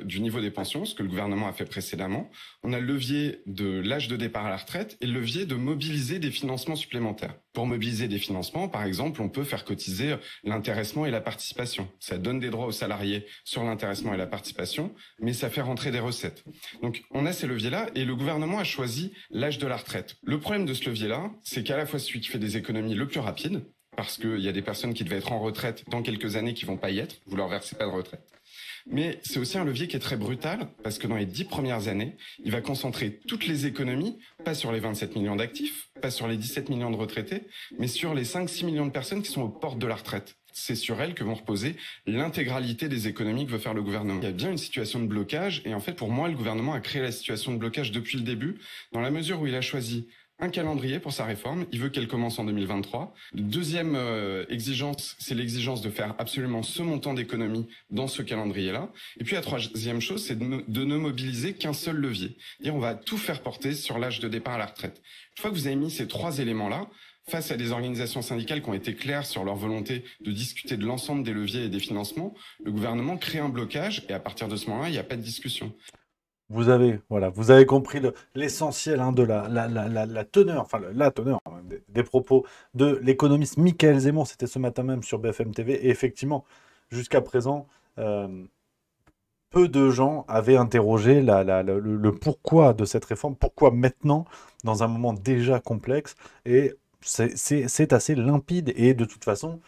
du niveau des pensions, ce que le gouvernement a fait précédemment. On a le levier de l'âge de départ à la retraite et le levier de mobiliser des financements supplémentaires. Pour mobiliser des financements, par exemple, on peut faire cotiser l'intéressement et la participation. Ça donne des droits aux salariés sur l'intéressement et la participation, mais ça fait rentrer des recettes. Donc on a ces leviers-là, et le gouvernement a choisi l'âge de la retraite. Le problème de ce levier-là, c'est qu'à la fois celui qui fait des économies le plus rapide, parce qu'il y a des personnes qui devaient être en retraite dans quelques années qui vont pas y être, vous leur versez pas de retraite. Mais c'est aussi un levier qui est très brutal, parce que dans les 10 premières années, il va concentrer toutes les économies, pas sur les 27 millions d'actifs, pas sur les 17 millions de retraités, mais sur les 5-6 millions de personnes qui sont aux portes de la retraite. C'est sur elles que vont reposer l'intégralité des économies que veut faire le gouvernement. Il y a bien une situation de blocage, et en fait, pour moi, le gouvernement a créé la situation de blocage depuis le début, dans la mesure où il a choisi un calendrier pour sa réforme. Il veut qu'elle commence en 2023. Deuxième exigence, c'est l'exigence de faire absolument ce montant d'économie dans ce calendrier-là. Et puis la troisième chose, c'est de ne mobiliser qu'un seul levier. Dire on va tout faire porter sur l'âge de départ à la retraite. Une fois que vous avez mis ces 3 éléments-là, face à des organisations syndicales qui ont été claires sur leur volonté de discuter de l'ensemble des leviers et des financements, le gouvernement crée un blocage, et à partir de ce moment-là, il n'y a pas de discussion. Vous avez compris l'essentiel de la teneur, enfin la teneur des propos de l'économiste Michael Zemmour. C'était ce matin même sur BFM TV. Et effectivement, jusqu'à présent, peu de gens avaient interrogé le pourquoi de cette réforme, pourquoi maintenant, dans un moment déjà complexe. Et c'est assez limpide. Et de toute façon,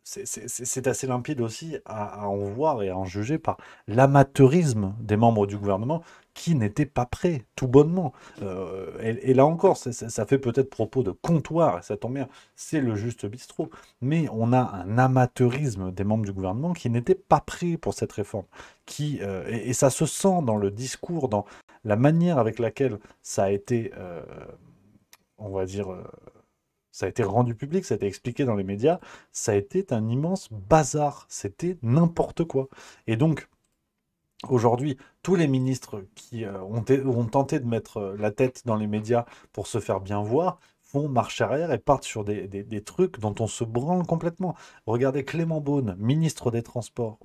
c'est assez limpide aussi à en voir et à en juger par l'amateurisme des membres du gouvernement qui n'étaient pas prêts, tout bonnement. Et là encore, ça fait peut-être propos de comptoir, et ça tombe bien, c'est le juste bistrot. Mais on a un amateurisme des membres du gouvernement qui n'étaient pas prêts pour cette réforme. Et ça se sent dans le discours, dans la manière avec laquelle ça a été, on va dire... ça a été rendu public, ça a été expliqué dans les médias, ça a été un immense bazar, c'était n'importe quoi. Et donc, aujourd'hui, tous les ministres qui ont tenté de mettre la tête dans les médias pour se faire bien voir, font marche arrière et partent sur des trucs dont on se branle complètement. Regardez Clément Beaune, ministre des Transports,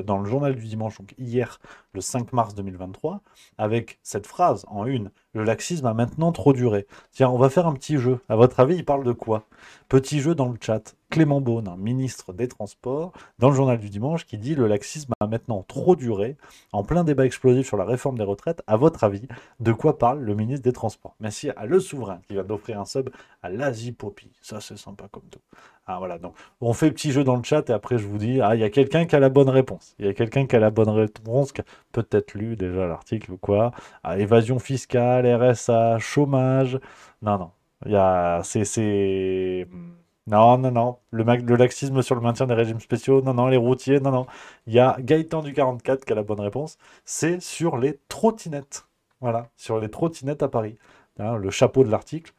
dans le journal du dimanche, donc hier, le 5 mars 2023, avec cette phrase en une: le laxisme a maintenant trop duré. Tiens, on va faire un petit jeu. À votre avis, il parle de quoi? Petit jeu dans le chat. Clément Beaune, ministre des Transports, dans le journal du dimanche, qui dit: le laxisme a maintenant trop duré, en plein débat explosif sur la réforme des retraites. À votre avis, de quoi parle le ministre des Transports? Merci à Le Souverain qui va d'offrir un sub à l'Asie Poppy. Ça, c'est sympa comme tout. Ah voilà, donc on fait petit jeu dans le chat et après je vous dis, il y a quelqu'un qui a la bonne réponse. Il y a quelqu'un qui a la bonne réponse, qui a peut-être lu déjà l'article ou quoi. Évasion fiscale, RSA, chômage. Non, non. Non. Le laxisme sur le maintien des régimes spéciaux. Non, non. Les routiers. Non, non. Il y a Gaëtan du 44 qui a la bonne réponse. C'est sur les trottinettes. Voilà, sur les trottinettes à Paris. Le chapeau de l'article.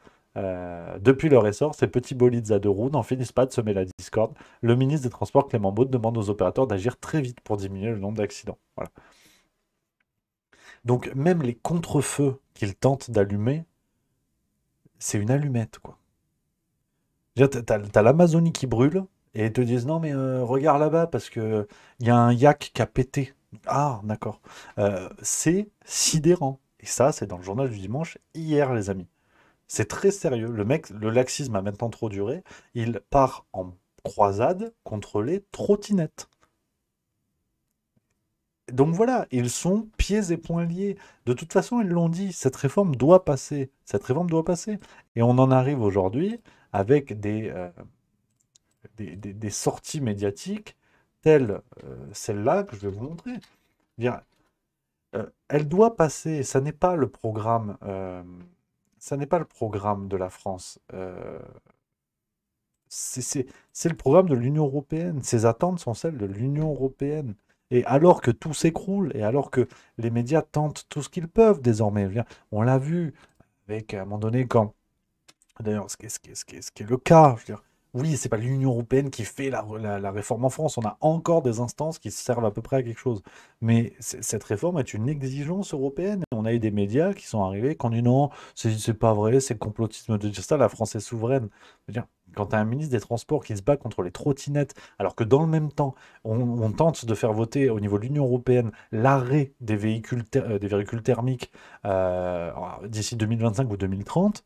Depuis leur essor, ces petits bolides à 2 roues n'en finissent pas de semer la discorde. Le ministre des Transports, Clément Beaune, demande aux opérateurs d'agir très vite pour diminuer le nombre d'accidents. Voilà. Donc même les contre-feux qu'ils tentent d'allumer, c'est une allumette, quoi. T'as l'Amazonie qui brûle, et ils te disent: non mais regarde là-bas, parce que il y a un yak qui a pété. Ah, d'accord. C'est sidérant. Et ça, c'est dans le journal du dimanche, hier, les amis. C'est très sérieux. Le laxisme a maintenant trop duré. Il part en croisade contre les trottinettes. Donc voilà, ils sont pieds et poings liés. De toute façon, ils l'ont dit, cette réforme doit passer. Cette réforme doit passer. Et on en arrive aujourd'hui avec des sorties médiatiques telles celle-là que je vais vous montrer. Dire, elle doit passer. Ça n'est pas le programme. Ça n'est pas le programme de la France. C'est le programme de l'Union européenne. Ces attentes sont celles de l'Union européenne. Et alors que tout s'écroule, et alors que les médias tentent tout ce qu'ils peuvent désormais. Je veux dire, on l'a vu avec, à un moment donné, quand... D'ailleurs, ce qui est le cas, je veux dire, oui, c'est pas l'Union européenne qui fait la réforme en France. On a encore des instances qui servent à peu près à quelque chose. Mais cette réforme est une exigence européenne. On a eu des médias qui sont arrivés, qui ont dit non, c'est pas vrai, c'est complotisme de dire ça, la France est souveraine. Je veux dire, quand tu as un ministre des Transports qui se bat contre les trottinettes, alors que dans le même temps, on tente de faire voter au niveau de l'Union européenne l'arrêt des véhicules thermiques d'ici 2025 ou 2030,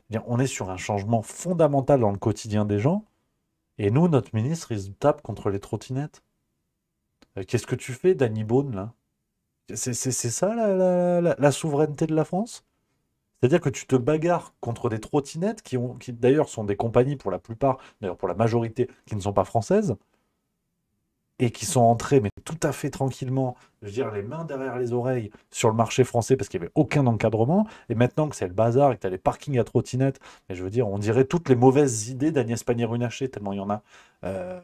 dire, on est sur un changement fondamental dans le quotidien des gens, et nous, notre ministre, il se tape contre les trottinettes. Qu'est-ce que tu fais, Danny Boone, là? C'est ça la souveraineté de la France? C'est-à-dire que tu te bagarres contre des trottinettes qui d'ailleurs sont des compagnies pour la plupart, d'ailleurs pour la majorité, qui ne sont pas françaises, et qui sont entrés, mais tout à fait tranquillement, je veux dire, les mains derrière les oreilles sur le marché français parce qu'il n'y avait aucun encadrement. Et maintenant que c'est le bazar et que tu as les parkings à trottinettes, et je veux dire, on dirait toutes les mauvaises idées d'Agnès Pannier-Runacher, tellement il y en a. Euh,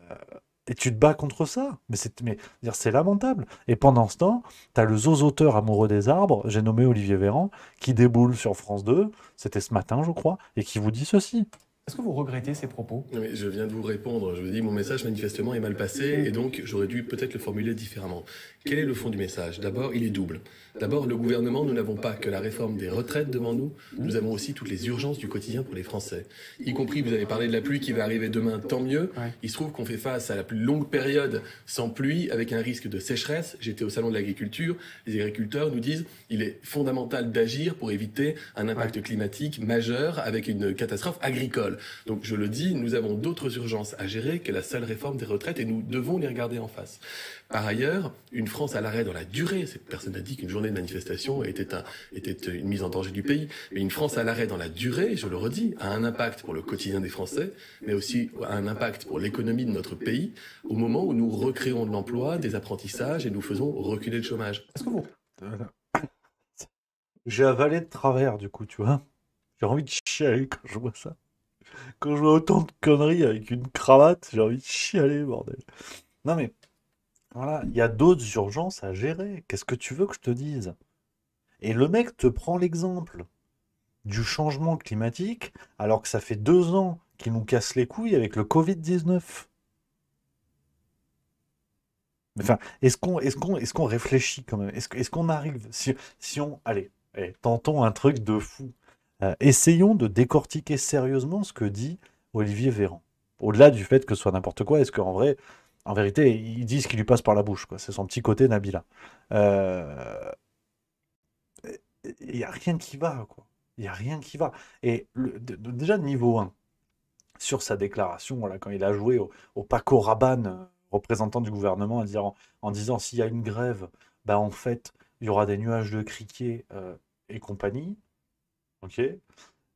et tu te bats contre ça. Mais je veux dire, c'est lamentable. Et pendant ce temps, tu as le zozoteur amoureux des arbres, j'ai nommé Olivier Véran, qui déboule sur France 2, c'était ce matin, je crois, et qui vous dit ceci. Est-ce que vous regrettez ces propos? Non, mais je viens de vous répondre. Je vous dis, mon message manifestement est mal passé et donc j'aurais dû peut-être le formuler différemment. Quel est le fond du message? D'abord, il est double. D'abord, le gouvernement, nous n'avons pas que la réforme des retraites devant nous, nous avons aussi toutes les urgences du quotidien pour les Français. Y compris, vous avez parlé de la pluie qui va arriver demain, tant mieux. Ouais. Il se trouve qu'on fait face à la plus longue période sans pluie, avec un risque de sécheresse. J'étais au salon de l'agriculture, les agriculteurs nous disent il est fondamental d'agir pour éviter un impact climatique majeur avec une catastrophe agricole. Donc je le dis, nous avons d'autres urgences à gérer que la seule réforme des retraites et nous devons les regarder en face. Par ailleurs, une France à l'arrêt dans la durée, cette personne a dit qu'une journée de manifestation était une mise en danger du pays, mais une France à l'arrêt dans la durée, je le redis, a un impact pour le quotidien des Français, mais aussi a un impact pour l'économie de notre pays, au moment où nous recréons de l'emploi, des apprentissages et nous faisons reculer le chômage. Est-ce que vous... J'ai avalé de travers, du coup, tu vois. J'ai envie de chialer quand je vois ça. Quand je vois autant de conneries avec une cravate, j'ai envie de chialer, bordel. Non mais, voilà, il y a d'autres urgences à gérer. Qu'est-ce que tu veux que je te dise? Et le mec te prend l'exemple du changement climatique, alors que ça fait 2 ans qu'il nous casse les couilles avec le Covid-19. Mais enfin, est-ce qu'on réfléchit quand même? Est-ce qu'on arrive, si on... Allez, tentons un truc de fou. Essayons de décortiquer sérieusement ce que dit Olivier Véran. Au-delà du fait que ce soit n'importe quoi, est-ce qu'en vrai, en vérité, il dit ce qui lui passe par la bouche, quoi. C'est son petit côté Nabila. Il n'y a rien qui va, quoi. Il n'y a rien qui va. Et déjà, niveau 1, sur sa déclaration, voilà, quand il a joué au Paco Rabanne, représentant du gouvernement, en disant s'il y a une grève, bah, en fait, il y aura des nuages de criquets et compagnie. Ok.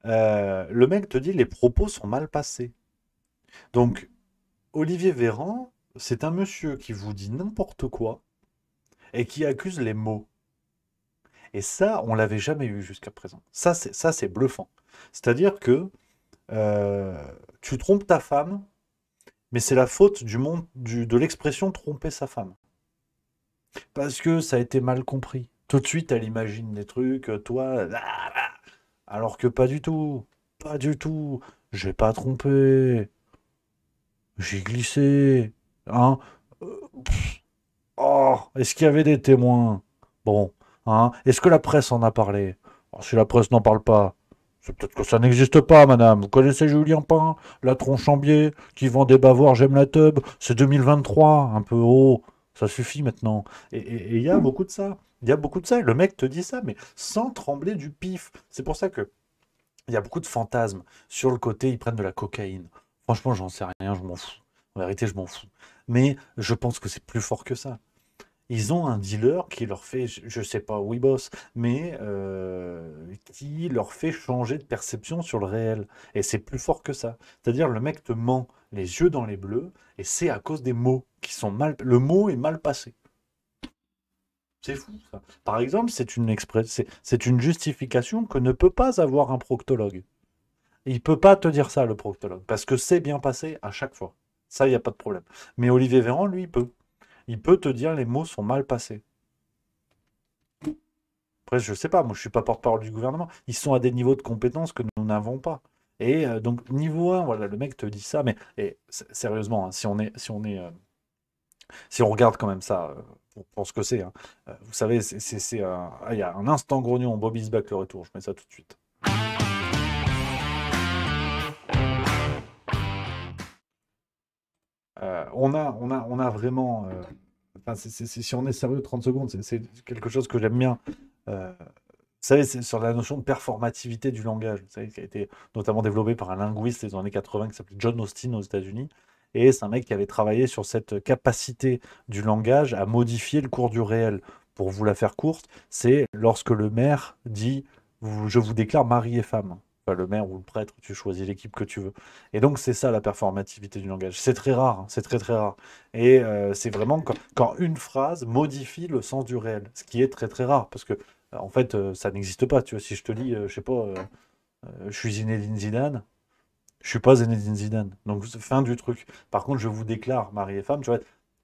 Le mec te dit les propos sont mal passés. Donc, Olivier Véran, c'est un monsieur qui vous dit n'importe quoi et qui accuse les mots. Et ça, on l'avait jamais eu jusqu'à présent. Ça, c'est bluffant. C'est-à-dire que tu trompes ta femme, mais c'est la faute de l'expression tromper sa femme. Parce que ça a été mal compris. Tout de suite, elle imagine des trucs, toi... Alors que pas du tout. Pas du tout. J'ai pas trompé. J'ai glissé. Hein? Oh, est-ce qu'il y avait des témoins? Bon. Hein? Est-ce que la presse en a parlé? Oh, si la presse n'en parle pas, c'est peut-être que ça n'existe pas, madame. Vous connaissez Julien Pain, la tronche en biais, qui vend des bavoirs, j'aime la teub. C'est 2023, un peu haut. Ça suffit maintenant. Et il y a beaucoup de ça. Il y a beaucoup de ça. Le mec te dit ça, mais sans trembler du pif. C'est pour ça que il y a beaucoup de fantasmes sur le côté, ils prennent de la cocaïne. Franchement, j'en sais rien, je m'en fous. En vérité, je m'en fous. Mais je pense que c'est plus fort que ça. Ils ont un dealer qui leur fait, je sais pas où il bosse, mais qui leur fait changer de perception sur le réel. Et c'est plus fort que ça. C'est-à-dire, le mec te ment les yeux dans les bleus, et c'est à cause des mots qui sont mal... Le mot est mal passé. C'est fou, ça. Par exemple, c'est une justification que ne peut pas avoir un proctologue. Il ne peut pas te dire ça, le proctologue, parce que c'est bien passé à chaque fois. Ça, il n'y a pas de problème. Mais Olivier Véran, lui, il peut. il peut te dire les mots sont mal passés. Après, je sais pas, moi je suis pas porte-parole du gouvernement. Ils sont à des niveaux de compétences que nous n'avons pas. Et donc, niveau 1, voilà, le mec te dit ça, mais sérieusement, hein, si on regarde quand même ça, pour ce que c'est, hein, vous savez, il y a un instant grognon, Bobby's back, le retour, je mets ça tout de suite. On a vraiment. Enfin, si on est sérieux, 30 secondes, c'est quelque chose que j'aime bien. Vous savez, c'est sur la notion de performativité du langage, vous savez, qui a été notamment développé par un linguiste des années 80 qui s'appelait John Austin aux États-Unis. Et c'est un mec qui avait travaillé sur cette capacité du langage à modifier le cours du réel. Pour vous la faire courte, c'est lorsque le maire dit Je vous déclare mari et femme. Enfin, le maire ou le prêtre, tu choisis l'équipe que tu veux. Et donc, c'est ça la performativité du langage. C'est très rare, hein, c'est très très rare. Et c'est vraiment quand une phrase modifie le sens du réel, ce qui est très très rare, parce que en fait, ça n'existe pas. Tu vois, si je te dis, je sais pas, je suis Zinedine Zidane, je suis pas Zinedine Zidane. Donc, fin du truc. Par contre, je vous déclare mari et femme, tu vois,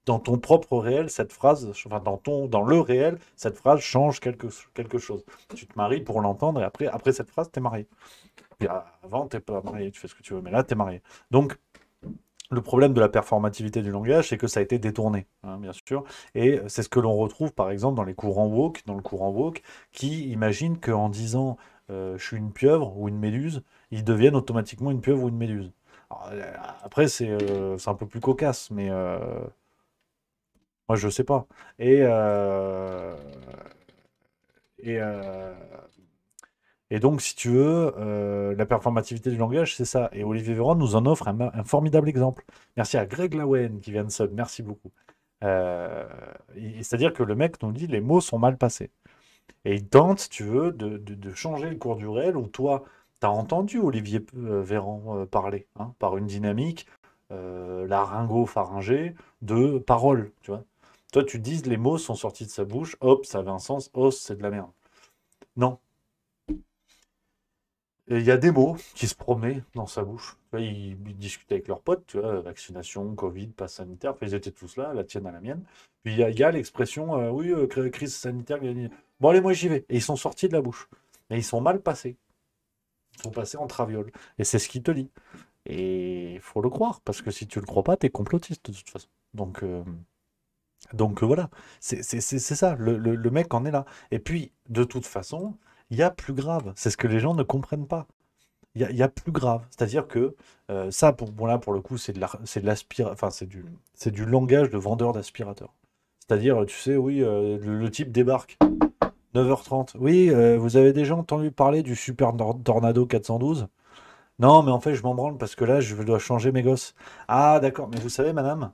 dans ton propre réel, cette phrase, enfin, dans le réel, cette phrase change quelque chose. Tu te maries pour l'entendre et après cette phrase, t'es marié. Puis, avant, t'es pas marié, tu fais ce que tu veux, mais là, t'es marié. Donc, le problème de la performativité du langage, c'est que ça a été détourné, hein, bien sûr. Et c'est ce que l'on retrouve, par exemple, dans le courant woke, qui imagine qu'en disant je suis une pieuvre ou une méduse, ils deviennent automatiquement une pieuvre ou une méduse. Alors, après, c'est un peu plus cocasse, mais moi, je sais pas. Et, et, euh, et donc, si tu veux, la performativité du langage, c'est ça. Et Olivier Véran nous en offre un formidable exemple. Merci à Greg Lawen qui vient de sub. Merci beaucoup. C'est-à-dire que le mec nous dit les mots sont mal passés. Et il tente, si tu veux, de changer le cours du réel où toi, tu as entendu Olivier Véran parler, hein, par une dynamique laryngo-pharyngée de paroles, tu vois. Toi, tu dis les mots sont sortis de sa bouche, hop, ça avait un sens, oh, c'est de la merde. Non. Et il y a des mots qui se promenaient dans sa bouche. Tu vois, ils discutaient avec leurs potes, tu vois, vaccination, Covid, passe sanitaire, enfin, ils étaient tous là, la tienne à la mienne. Puis il y a l'expression, oui, crise sanitaire, bon allez, moi j'y vais. Et ils sont sortis de la bouche. Mais ils sont mal passés. Ils sont passés en traviole. Et c'est ce qu'il te dit. Et il faut le croire, parce que si tu le crois pas, t'es complotiste de toute façon. Donc voilà, c'est ça, le mec en est là. Et puis, de toute façon, il y a plus grave. C'est ce que les gens ne comprennent pas. Il y a plus grave. C'est-à-dire que ça, bon, là, pour le coup, enfin, c'est du langage de vendeur d'aspirateur. C'est-à-dire, tu sais, oui, le type débarque, 9h30. Oui, vous avez déjà entendu parler du Super Tornado 412? Non, mais en fait, je m'en branle parce que là, je dois changer mes gosses. Ah, d'accord. Mais vous savez, madame,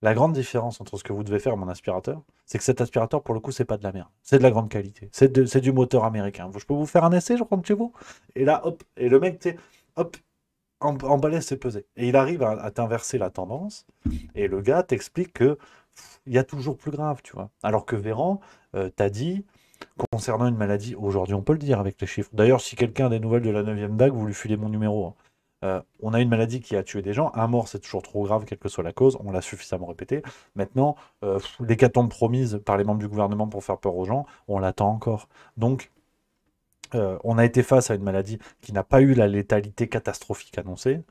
la grande différence entre ce que vous devez faire et mon aspirateur, c'est que cet aspirateur, pour le coup, c'est pas de la merde. C'est de la grande qualité. C'est du moteur américain. Je peux vous faire un essai, je rentre chez vous? Et là, hop, et le mec, tu sais, hop, emballé, c'est pesé. Et il arrive à t'inverser la tendance, et le gars t'explique que il y a toujours plus grave, tu vois. Alors que Véran t'a dit, concernant une maladie, aujourd'hui on peut le dire avec les chiffres. D'ailleurs, si quelqu'un a des nouvelles de la 9e vague, vous lui filez mon numéro, hein. On a une maladie qui a tué des gens. Un mort, c'est toujours trop grave, quelle que soit la cause. On l'a suffisamment répété. Maintenant, l'hécatombe promise par les membres du gouvernement pour faire peur aux gens, on l'attend encore. Donc, on a été face à une maladie qui n'a pas eu la létalité catastrophique annoncée.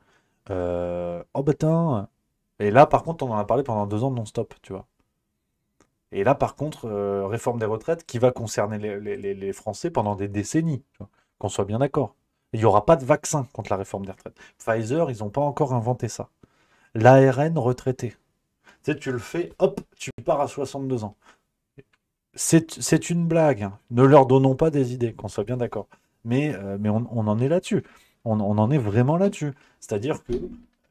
Oh putain. Et là, par contre, on en a parlé pendant 2 ans non-stop, tu vois. Et là, par contre, réforme des retraites qui va concerner les Français pendant des décennies, tu vois, qu'on soit bien d'accord. Il n'y aura pas de vaccin contre la réforme des retraites. Pfizer, ils n'ont pas encore inventé ça. L'ARN retraité. Tu sais, tu le fais, hop, tu pars à 62 ans. C'est une blague, hein. Ne leur donnons pas des idées, qu'on soit bien d'accord. Mais on en est là-dessus. On en est vraiment là-dessus. C'est-à-dire que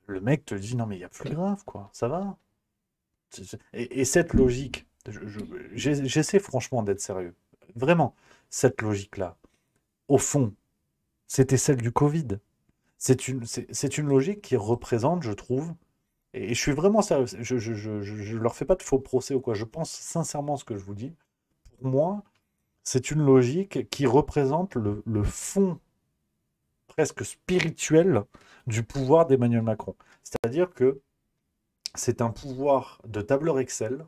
le mec te dit, non mais il y a plus grave, quoi. Ça va. Et cette logique, j'essaie franchement d'être sérieux. Vraiment, cette logique-là, au fond, c'était celle du Covid. C'est une logique qui représente, je trouve, et je suis vraiment sérieux, je leur fais pas de faux procès ou quoi, je pense sincèrement ce que je vous dis. Pour moi, c'est une logique qui représente le fond presque spirituel du pouvoir d'Emmanuel Macron. C'est-à-dire que c'est un pouvoir de tableur Excel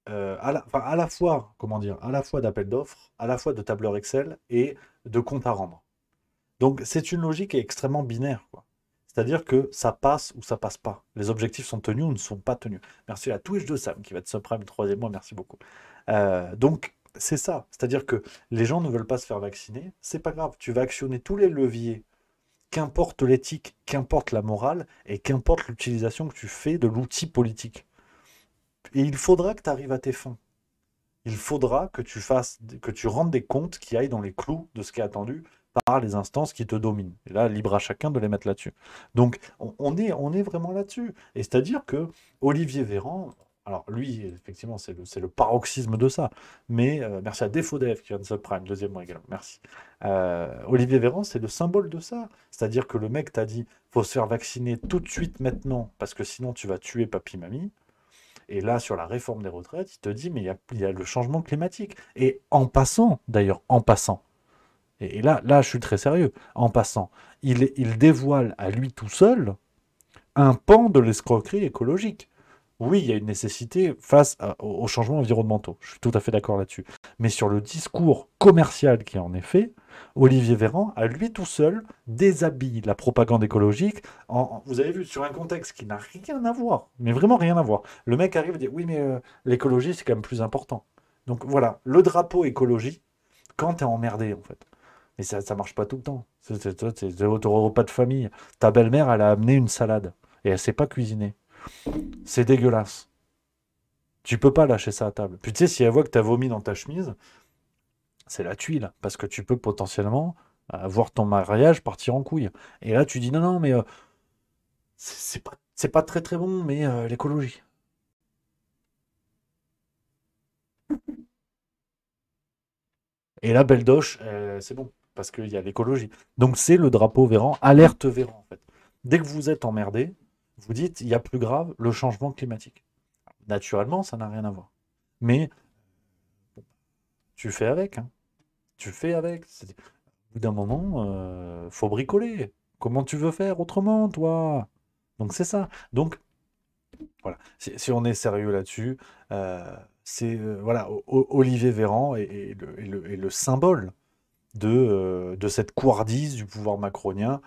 à la fois, comment dire, à la fois d'appel d'offres, à la fois de tableur Excel et de compte à rendre. Donc c'est une logique extrêmement binaire, quoi. C'est-à-dire que ça passe ou ça passe pas. Les objectifs sont tenus ou ne sont pas tenus. Merci à Twitch de Sam qui va être subprime le 3e mois, merci beaucoup. Donc c'est ça. C'est-à-dire que les gens ne veulent pas se faire vacciner, c'est pas grave. Tu vas actionner tous les leviers, qu'importe l'éthique, qu'importe la morale et qu'importe l'utilisation que tu fais de l'outil politique. Et il faudra que tu arrives à tes fins. Il faudra que tu rendes des comptes qui aillent dans les clous de ce qui est attendu par les instances qui te dominent. Et là, libre à chacun de les mettre là-dessus. Donc, on est vraiment là-dessus. Et c'est-à-dire que Olivier Véran, alors lui, effectivement, c'est le paroxysme de ça. Mais merci à Défaut-Dev qui vient de subprime, 2e mois également, merci. Olivier Véran, c'est le symbole de ça. C'est-à-dire que le mec t'a dit, faut se faire vacciner tout de suite maintenant, parce que sinon tu vas tuer papy-mamie. Et là, sur la réforme des retraites, il te dit, mais il y a le changement climatique. Et en passant, et là, je suis très sérieux, en passant, il dévoile à lui tout seul un pan de l'escroquerie écologique. Oui, il y a une nécessité face aux changements environnementaux. Je suis tout à fait d'accord là-dessus. Mais sur le discours commercial qui en est fait, Olivier Véran, à lui tout seul, déshabille la propagande écologique. Vous avez vu, sur un contexte qui n'a rien à voir, mais vraiment rien à voir. Le mec arrive et dit, oui, mais l'écologie, c'est quand même plus important. Donc voilà, le drapeau écologie, quand t'es emmerdé, en fait. Et ça marche pas tout le temps. C'est au repas de famille. Ta belle-mère, elle a amené une salade. Et elle sait pas cuisiner. C'est dégueulasse. Tu peux pas lâcher ça à table. Puis tu sais, si elle voit que tu as vomi dans ta chemise, c'est la tuile. Parce que tu peux potentiellement voir ton mariage partir en couille. Et là, tu dis non, non, mais c'est pas très très bon, mais l'écologie. Et là, Beldoche, c'est bon. Parce qu'il y a l'écologie. Donc c'est le drapeau Véran, alerte Véran, en fait. Dès que vous êtes emmerdé, vous dites, il y a plus grave, le changement climatique. Naturellement, ça n'a rien à voir. Mais tu fais avec. Hein. Tu fais avec. Au bout d'un moment, faut bricoler. Comment tu veux faire autrement, toi? Donc c'est ça. Donc, voilà. Si on est sérieux là-dessus, c'est voilà, Olivier Véran est le symbole de cette couardise du pouvoir macronien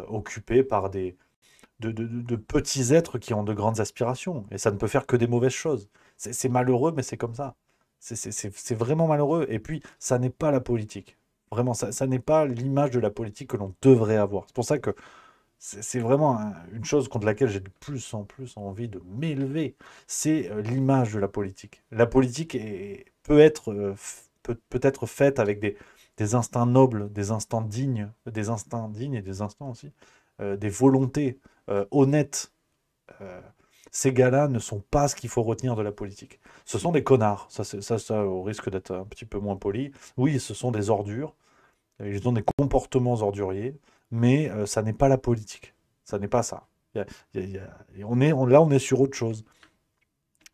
occupé par de petits êtres qui ont de grandes aspirations. Et ça ne peut faire que des mauvaises choses. C'est malheureux, mais c'est comme ça. C'est vraiment malheureux. Et puis, ça n'est pas la politique. Vraiment, ça n'est pas l'image de la politique que l'on devrait avoir. C'est pour ça que c'est vraiment une chose contre laquelle j'ai de plus en plus envie de m'élever. C'est l'image de la politique. La politique peut être faite avec des instincts nobles, des instincts dignes et des instants aussi, des volontés honnêtes. Ces gars-là ne sont pas ce qu'il faut retenir de la politique. Ce sont des connards, ça au risque d'être un petit peu moins poli. Oui, ce sont des ordures, ils ont des comportements orduriers, mais ça n'est pas la politique. Ça n'est pas ça. Et là, on est sur autre chose.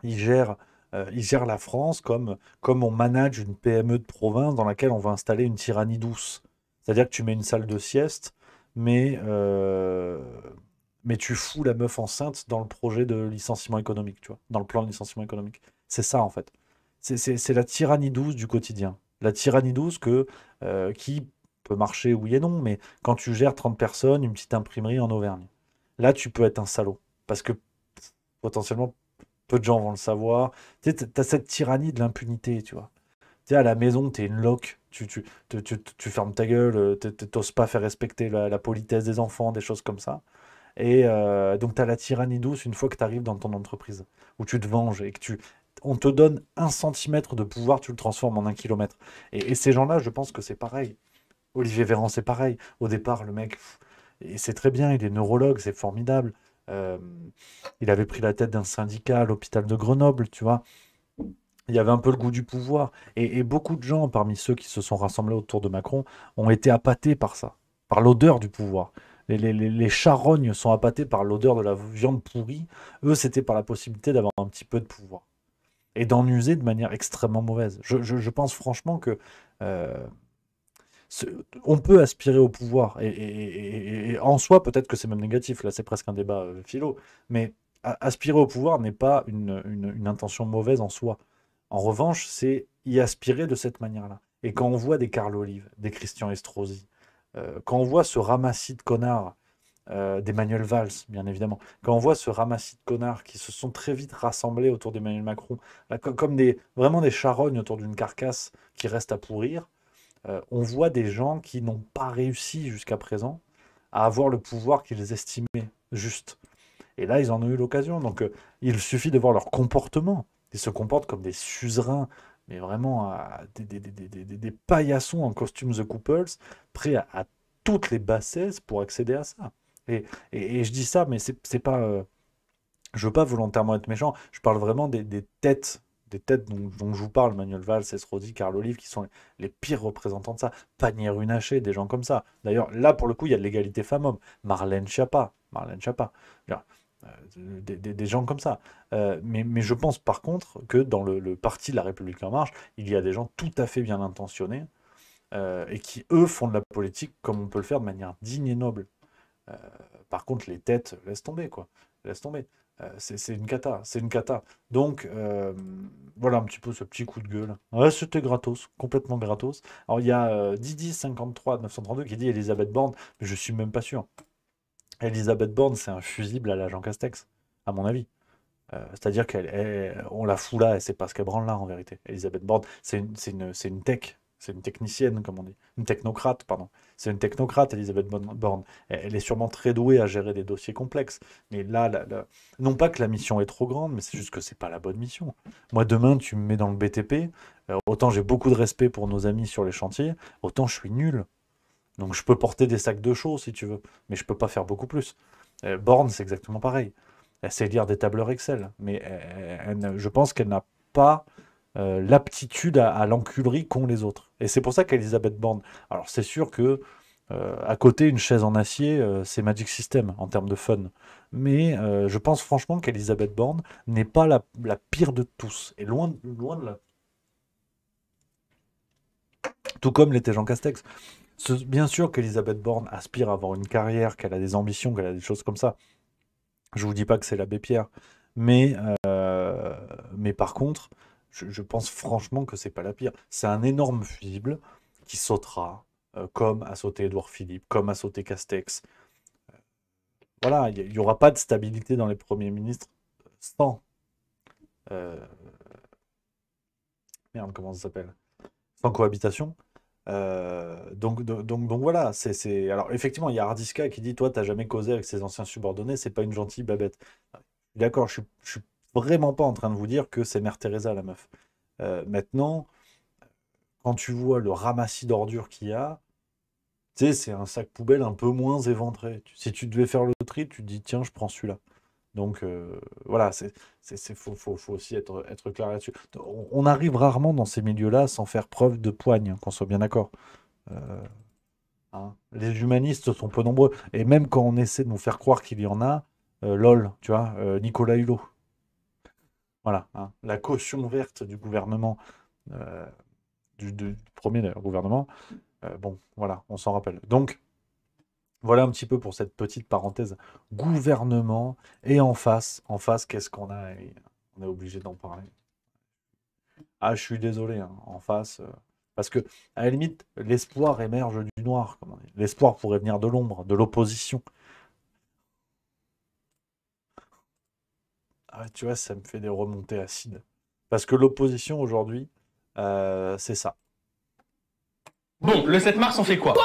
Ils gèrent la France comme on manage une PME de province dans laquelle on va installer une tyrannie douce. C'est-à-dire que tu mets une salle de sieste, mais tu fous la meuf enceinte dans le projet de licenciement économique, tu vois, dans le plan de licenciement économique. C'est ça, en fait. C'est la tyrannie douce du quotidien. La tyrannie douce qui peut marcher oui et non, mais quand tu gères 30 personnes, une petite imprimerie en Auvergne, là, tu peux être un salaud. Parce que potentiellement, peu de gens vont le savoir. Tu sais, t'as cette tyrannie de l'impunité, tu vois. Tu sais, à la maison, t'es une loque, tu fermes ta gueule, t'oses pas faire respecter la politesse des enfants, des choses comme ça. Et donc, tu as la tyrannie douce une fois que tu arrives dans ton entreprise, où tu te venges et que on te donne 1 centimètre de pouvoir, tu le transformes en 1 kilomètre. Et ces gens-là, je pense que c'est pareil. Olivier Véran, c'est pareil. Au départ, le mec, et c'est très bien, il est neurologue, c'est formidable. Il avait pris la tête d'un syndicat à l'hôpital de Grenoble, tu vois. Il y avait un peu le goût du pouvoir. Et beaucoup de gens, parmi ceux qui se sont rassemblés autour de Macron, ont été appâtés par ça, par l'odeur du pouvoir. Les charognes sont appâtés par l'odeur de la viande pourrie. Eux, c'était par la possibilité d'avoir un petit peu de pouvoir. Et d'en user de manière extrêmement mauvaise. Je pense franchement que on peut aspirer au pouvoir. Et en soi, peut-être que c'est même négatif. Là, c'est presque un débat philo. Mais aspirer au pouvoir n'est pas une intention mauvaise en soi. En revanche, c'est y aspirer de cette manière-là. Et quand on voit des Carl Olive, des Christian Estrosi, quand on voit ce ramassis de connards, d'Emmanuel Valls, bien évidemment, quand on voit ce ramassis de connards qui se sont très vite rassemblés autour d'Emmanuel Macron, là, comme vraiment des charognes autour d'une carcasse qui reste à pourrir, on voit des gens qui n'ont pas réussi jusqu'à présent à avoir le pouvoir qu'ils estimaient juste. Et là, ils en ont eu l'occasion. Donc, il suffit de voir leur comportement. Ils se comportent comme des suzerains, mais vraiment des paillassons en costumes The Couples, prêts à toutes les bassesses pour accéder à ça. Et je dis ça, mais c'est pas. Je veux pas volontairement être méchant. Je parle vraiment des têtes dont je vous parle, Manuel Valls, Estrosi, Carl Olive, qui sont les pires représentants de ça. Pannier Runacher, des gens comme ça. D'ailleurs, là, pour le coup, il y a de l'égalité femmes-hommes. Marlène Schiappa. Des gens comme ça. Mais je pense par contre que dans le parti de La République En Marche, il y a des gens tout à fait bien intentionnés et qui, eux, font de la politique comme on peut le faire de manière digne et noble. Euh, Par contre, les têtes, laisse tomber, quoi. Laisse tomber. C'est une cata, c'est une cata. Donc, voilà un petit peu ce petit coup de gueule. Ouais, c'était gratos, complètement gratos. Alors, il y a Didi 53 932 qui dit Elisabeth Borne, mais je suis même pas sûr. Elisabeth Borne, c'est un fusible à la Jean Castex, à mon avis. C'est-à-dire qu'on la fout là, elle sait pas ce qu'elle branle là, en vérité. Elisabeth Borne, c'est une tech, c'est une technicienne, comme on dit. Une technocrate, pardon. C'est une technocrate, Elisabeth Borne. Elle est sûrement très douée à gérer des dossiers complexes. Mais là, non pas que la mission est trop grande, mais c'est juste que c'est pas la bonne mission. Moi, demain, tu me mets dans le BTP, autant j'ai beaucoup de respect pour nos amis sur les chantiers, autant je suis nul. Donc je peux porter des sacs de chaux si tu veux, mais je peux pas faire beaucoup plus. Borne, c'est exactement pareil. Elle sait lire des tableurs Excel, mais je pense qu'elle n'a pas l'aptitude à l'enculerie qu'ont les autres. Et c'est pour ça qu'Elisabeth Borne. Alors c'est sûr que à côté, une chaise en acier, c'est Magic System en termes de fun. Mais je pense franchement qu'Elisabeth Borne n'est pas la pire de tous. Et loin de là. Tout comme l'était Jean Castex. Bien sûr qu'Elisabeth Borne aspire à avoir une carrière, qu'elle a des ambitions, qu'elle a des choses comme ça. Je vous dis pas que c'est l'abbé Pierre, mais, mais par contre, je pense franchement que c'est pas la pire. C'est un énorme fusible qui sautera, comme a sauté Édouard Philippe, comme a sauté Castex. Voilà, il n'y aura pas de stabilité dans les premiers ministres sans. euh, Merde, comment ça s'appelle? Sans cohabitation. Donc voilà, Alors effectivement, il y a Hardiska qui dit, toi, t'as jamais causé avec ses anciens subordonnés, c'est pas une gentille babette. D'accord, je suis vraiment pas en train de vous dire que c'est Mère Teresa, la meuf. Maintenant, quand tu vois le ramassis d'ordures qu'il y a, tu sais, c'est un sac poubelle un peu moins éventré. Si tu devais faire le tri, tu te dis, tiens, je prends celui-là. Donc voilà, faut aussi être clair là-dessus. On arrive rarement dans ces milieux-là sans faire preuve de poigne, hein, qu'on soit bien d'accord. Euh, hein. Les humanistes sont peu nombreux. Et même quand on essaie de nous faire croire qu'il y en a, lol, tu vois, Nicolas Hulot. Voilà, hein. La caution verte du gouvernement, euh, du premier d'ailleurs, gouvernement, bon, voilà, on s'en rappelle. Donc, voilà un petit peu pour cette petite parenthèse. Gouvernement, et en face, qu'est-ce qu'on a? Et on est obligé d'en parler. Ah, je suis désolé, hein, en face, parce que, à la limite, l'espoir émerge du noir, comme on dit. L'espoir pourrait venir de l'ombre, de l'opposition. Ah, tu vois, ça me fait des remontées acides. Parce que l'opposition aujourd'hui, c'est ça. Bon, le 7 mars, on fait quoi?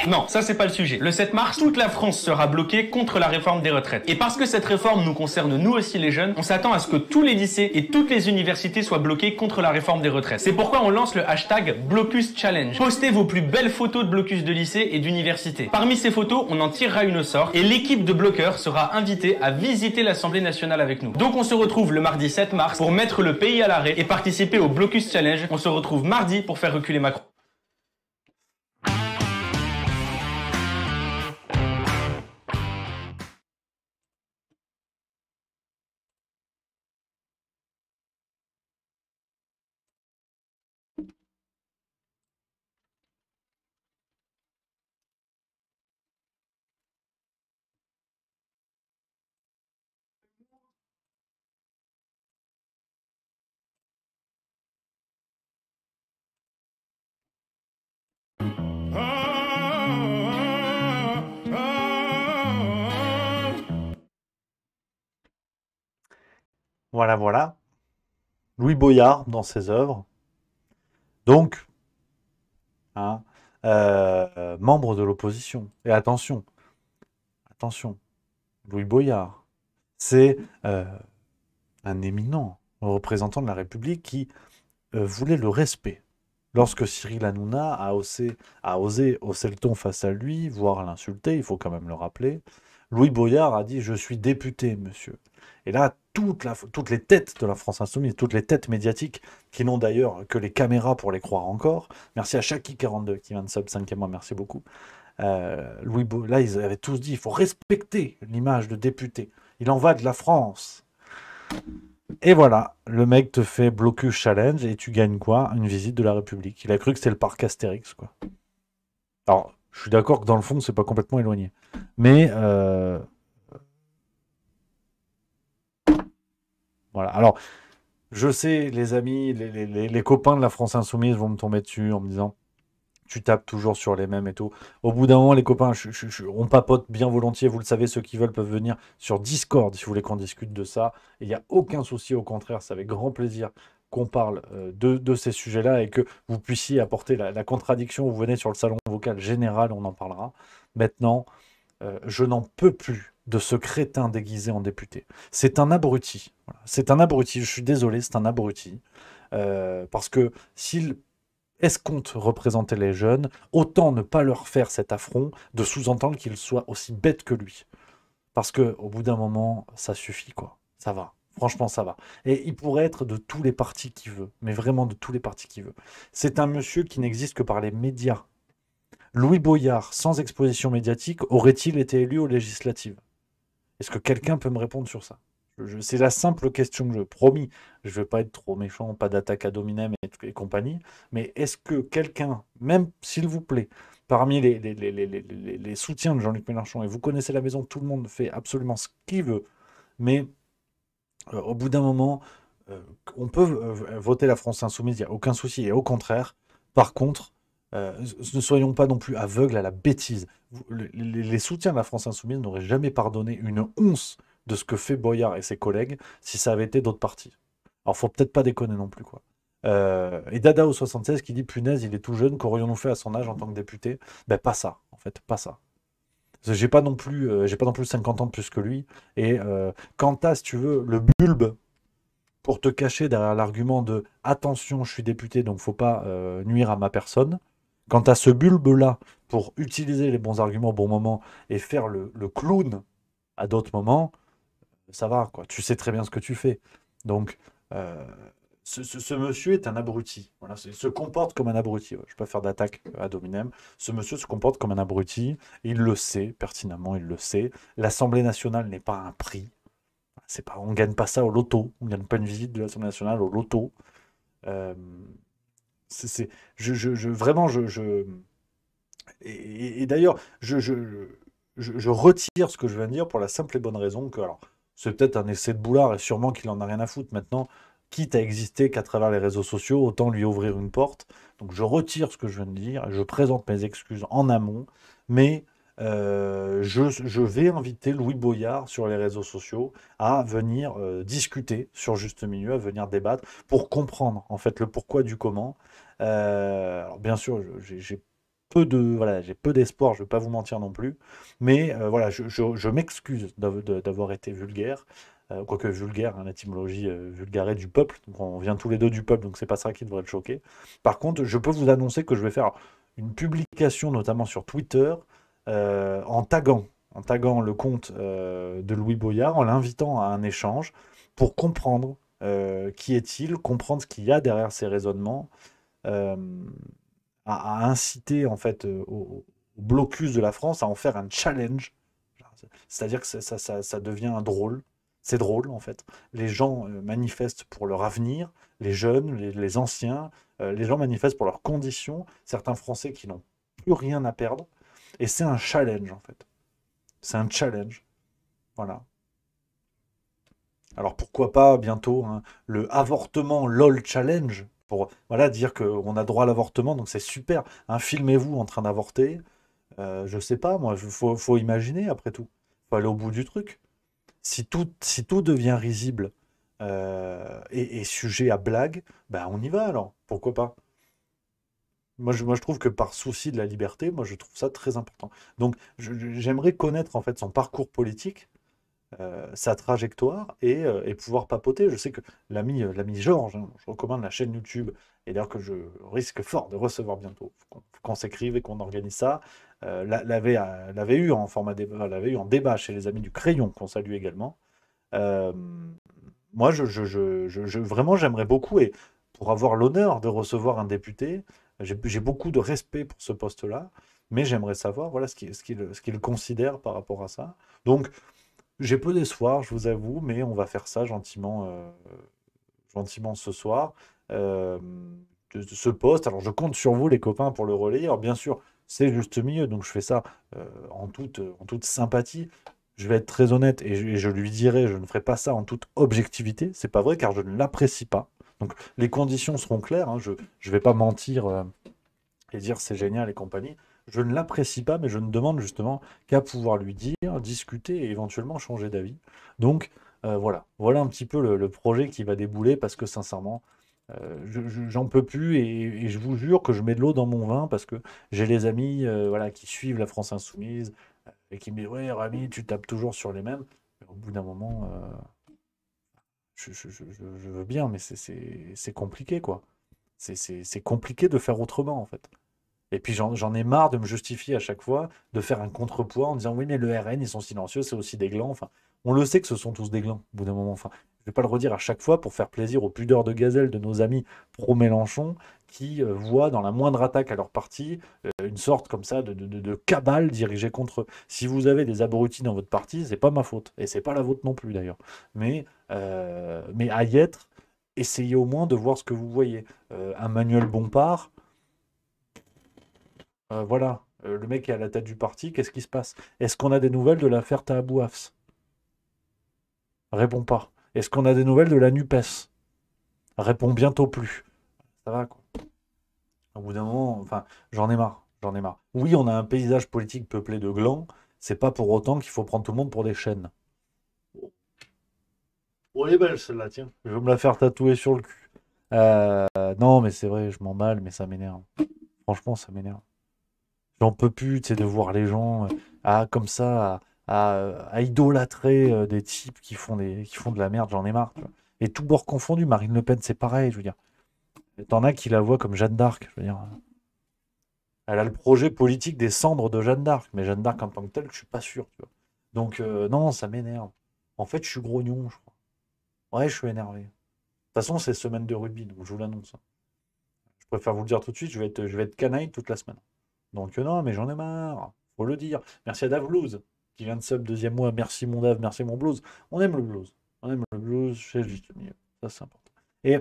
Non, ça c'est pas le sujet. Le 7 mars, toute la France sera bloquée contre la réforme des retraites. Et parce que cette réforme nous concerne nous aussi les jeunes, on s'attend à ce que tous les lycées et toutes les universités soient bloqués contre la réforme des retraites. C'est pourquoi on lance le hashtag Blocus Challenge. Postez vos plus belles photos de blocus de lycée et d'université. Parmi ces photos, on en tirera une au sort et l'équipe de bloqueurs sera invitée à visiter l'Assemblée nationale avec nous. Donc on se retrouve le mardi 7 mars pour mettre le pays à l'arrêt et participer au Blocus Challenge. On se retrouve mardi pour faire reculer Macron. Voilà, voilà. Louis Boyard dans ses œuvres. Donc, hein, membre de l'opposition. Et attention, attention, Louis Boyard, c'est un éminent représentant de la République qui voulait le respect. Lorsque Cyril Hanouna a osé hausser le ton face à lui, voire l'insulter, il faut quand même le rappeler, Louis Boyard a dit « Je suis député, monsieur ». Et là, toutes les têtes de la France Insoumise, toutes les têtes médiatiques, qui n'ont d'ailleurs que les caméras pour les croire encore, merci à Shaki42 qui vient de sub 5e mois, merci beaucoup. Là, ils avaient tous dit « Il faut respecter l'image de député. Il en va de la France ». Et voilà, le mec te fait blocus challenge et tu gagnes quoi? Une visite de la République. Il a cru que c'était le parc Astérix, quoi. Alors, je suis d'accord que dans le fond, c'est pas complètement éloigné. Mais, voilà. Alors, je sais, les amis, les copains de la France Insoumise vont me tomber dessus en me disant tu tapes toujours sur les mêmes et tout. Au bout d'un moment, les copains, on papote bien volontiers. Vous le savez, ceux qui veulent peuvent venir sur Discord si vous voulez qu'on discute de ça. Il n'y a aucun souci, au contraire, c'est avec grand plaisir qu'on parle de ces sujets-là et que vous puissiez apporter la contradiction. Vous venez sur le salon vocal général, on en parlera. Maintenant, je n'en peux plus de ce crétin déguisé en député. C'est un abruti. Voilà. C'est un abruti, je suis désolé, c'est un abruti. Parce que s'il escompte représenter les jeunes, autant ne pas leur faire cet affront de sous-entendre qu'ils soient aussi bêtes que lui. Parce que au bout d'un moment, ça suffit, quoi. Ça va. Franchement, ça va. Et il pourrait être de tous les partis qu'il veut, mais vraiment de tous les partis qu'il veut. C'est un monsieur qui n'existe que par les médias. Louis Boyard, sans exposition médiatique, aurait-il été élu aux législatives? Est-ce que quelqu'un peut me répondre sur ça? C'est la simple question que je promis. Je ne vais pas être trop méchant, pas d'attaque à Dominem et compagnie. Mais est-ce que quelqu'un, même s'il vous plaît, parmi les soutiens de Jean-Luc Mélenchon, et vous connaissez la maison, tout le monde fait absolument ce qu'il veut, mais au bout d'un moment, on peut voter la France Insoumise, il n'y a aucun souci. Et au contraire, par contre, ne soyons pas non plus aveugles à la bêtise. Les soutiens de la France Insoumise n'auraient jamais pardonné une once de ce que fait Boyard et ses collègues si ça avait été d'autres partis. Alors, faut peut-être pas déconner non plus, quoi. Et Dada au 76 qui dit punaise, il est tout jeune, qu'aurions-nous fait à son âge en tant que député? Ben pas ça, en fait, pas ça. J'ai pas non plus 50 ans de plus que lui. Et quant à, si tu veux, le bulbe pour te cacher derrière l'argument de attention, je suis député, donc faut pas nuire à ma personne. Quant à ce bulbe-là, pour utiliser les bons arguments au bon moment et faire le clown à d'autres moments, ça va, quoi. Tu sais très bien ce que tu fais. Donc, ce monsieur est un abruti. Voilà, se comporte comme un abruti. Ouais. Je ne vais pas faire d'attaque à Dominem. Ce monsieur se comporte comme un abruti. Il le sait, pertinemment, il le sait. L'Assemblée nationale n'est pas un prix. On ne gagne pas ça au loto. On ne gagne pas une visite de l'Assemblée nationale au loto. Vraiment, et d'ailleurs, je retire ce que je viens de dire pour la simple et bonne raison que, alors, c'est peut-être un essai de boulard et sûrement qu'il en a rien à foutre maintenant, quitte à exister qu'à travers les réseaux sociaux, autant lui ouvrir une porte. Donc je retire ce que je viens de dire et je présente mes excuses en amont, mais je vais inviter Louis Boyard sur les réseaux sociaux à venir discuter sur Juste Milieu, à venir débattre pour comprendre en fait le pourquoi du comment. Alors bien sûr, j'ai peu d'espoir, je ne vais pas vous mentir non plus, mais voilà, je m'excuse d'avoir été vulgaire, quoique vulgaire, hein, l'étymologie vulgaire du peuple, donc on vient tous les deux du peuple, donc c'est pas ça qui devrait le choquer. Par contre, je peux vous annoncer que je vais faire une publication, notamment sur Twitter, en taguant le compte de Louis Boyard, en l'invitant à un échange pour comprendre qui est-il, comprendre ce qu'il y a derrière ces raisonnements, à inciter en fait au blocus de la France, à en faire un challenge. C'est-à-dire que ça devient drôle. C'est drôle en fait. Les gens manifestent pour leur avenir, les jeunes, les anciens, les gens manifestent pour leurs conditions, certains Français qui n'ont plus rien à perdre. Et c'est un challenge en fait. C'est un challenge. Voilà. Alors pourquoi pas bientôt hein, le avortement LOL challenge pour voilà, dire qu'on a droit à l'avortement, donc c'est super. Hein, filmez-vous en train d'avorter. Je sais pas, moi, faut imaginer après tout. Faut aller au bout du truc. Si tout devient risible et sujet à blague, ben on y va alors, pourquoi pas? Moi, je trouve que par souci de la liberté, moi, je trouve ça très important. Donc, j'aimerais connaître en fait son parcours politique, sa trajectoire et pouvoir papoter. Je sais que l'ami Georges, hein, je recommande la chaîne YouTube, et d'ailleurs que je risque fort de recevoir bientôt. Faut qu'on s'écrive et qu'on organise ça. L'avait eu en format débat, l'avait eu en débat chez les amis du Crayon, qu'on salue également. Euh, Moi, vraiment, j'aimerais beaucoup, et pour avoir l'honneur de recevoir un député, j'ai beaucoup de respect pour ce poste-là, mais j'aimerais savoir voilà, ce qu'il considère par rapport à ça. Donc, j'ai peu d'espoir, je vous avoue, mais on va faire ça gentiment ce soir. Euh, de ce poste. Alors, je compte sur vous, les copains, pour le relayer. Alors, bien sûr, c'est juste milieu, donc je fais ça en toute sympathie. Je vais être très honnête et je lui dirai, je ne ferai pas ça en toute objectivité. C'est pas vrai, car je ne l'apprécie pas. Donc, les conditions seront claires, hein. Je ne vais pas mentir et dire c'est génial et compagnie. Je ne l'apprécie pas, mais je ne demande justement qu'à pouvoir lui dire, discuter et éventuellement changer d'avis. Donc, voilà un petit peu le projet qui va débouler, parce que sincèrement, j'en peux plus, et je vous jure que je mets de l'eau dans mon vin, parce que j'ai les amis voilà, qui suivent la France Insoumise et qui me disent ouais, Rami, tu tapes toujours sur les mêmes. Au bout d'un moment, je veux bien, mais c'est compliqué, quoi. C'est compliqué de faire autrement, en fait. Et puis j'en ai marre de me justifier à chaque fois, de faire un contrepoids en disant oui, mais le RN, ils sont silencieux, c'est aussi des glands. Enfin, on le sait que ce sont tous des glands, au bout d'un moment. Enfin, je vais pas le redire à chaque fois pour faire plaisir aux pudeurs de gazelle de nos amis pro-Mélenchon, qui voient dans la moindre attaque à leur parti une sorte comme ça de cabale dirigée contre eux. Si vous avez des abrutis dans votre parti, c'est pas ma faute. Et c'est pas la vôtre non plus, d'ailleurs. Mais à y être, essayez au moins de voir ce que vous voyez. Un Manuel Bompard. Voilà, le mec est à la tête du parti, qu'est-ce qui se passe? Est-ce qu'on a des nouvelles de l'affaire Tahabou Hafs? Réponds pas. Est-ce qu'on a des nouvelles de la NUPES? Réponds bientôt plus. Ça va, quoi. Au bout d'un moment, enfin, j'en ai marre. Oui, on a un paysage politique peuplé de glands, c'est pas pour autant qu'il faut prendre tout le monde pour des chênes. Oh, elle est belle celle-là, tiens. Je vais me la faire tatouer sur le cul. Non, mais c'est vrai, je m'emballe, mais ça m'énerve. Franchement, ça m'énerve. J'en peux plus, tu sais, de voir les gens comme ça, à idolâtrer des types qui font de la merde, j'en ai marre, tu vois. Et tout bord confondu, Marine Le Pen, c'est pareil, je veux dire. T'en as qui la voient comme Jeanne d'Arc, je veux dire. Elle a le projet politique des cendres de Jeanne d'Arc, mais Jeanne d'Arc en tant que telle, je suis pas sûr, tu vois. Donc, non, ça m'énerve. En fait, je suis grognon, je crois. Ouais, je suis énervé. De toute façon, c'est semaine de rugby, donc je vous l'annonce, hein. Je préfère vous le dire tout de suite, je vais être canaille toute la semaine. Donc non, mais j'en ai marre, faut le dire. Merci à Dave Blues, qui vient de sub deuxième mois. Merci mon Dave, merci mon blues. On aime le blues. On aime le blues, c'est juste mieux. Ça, c'est important. Et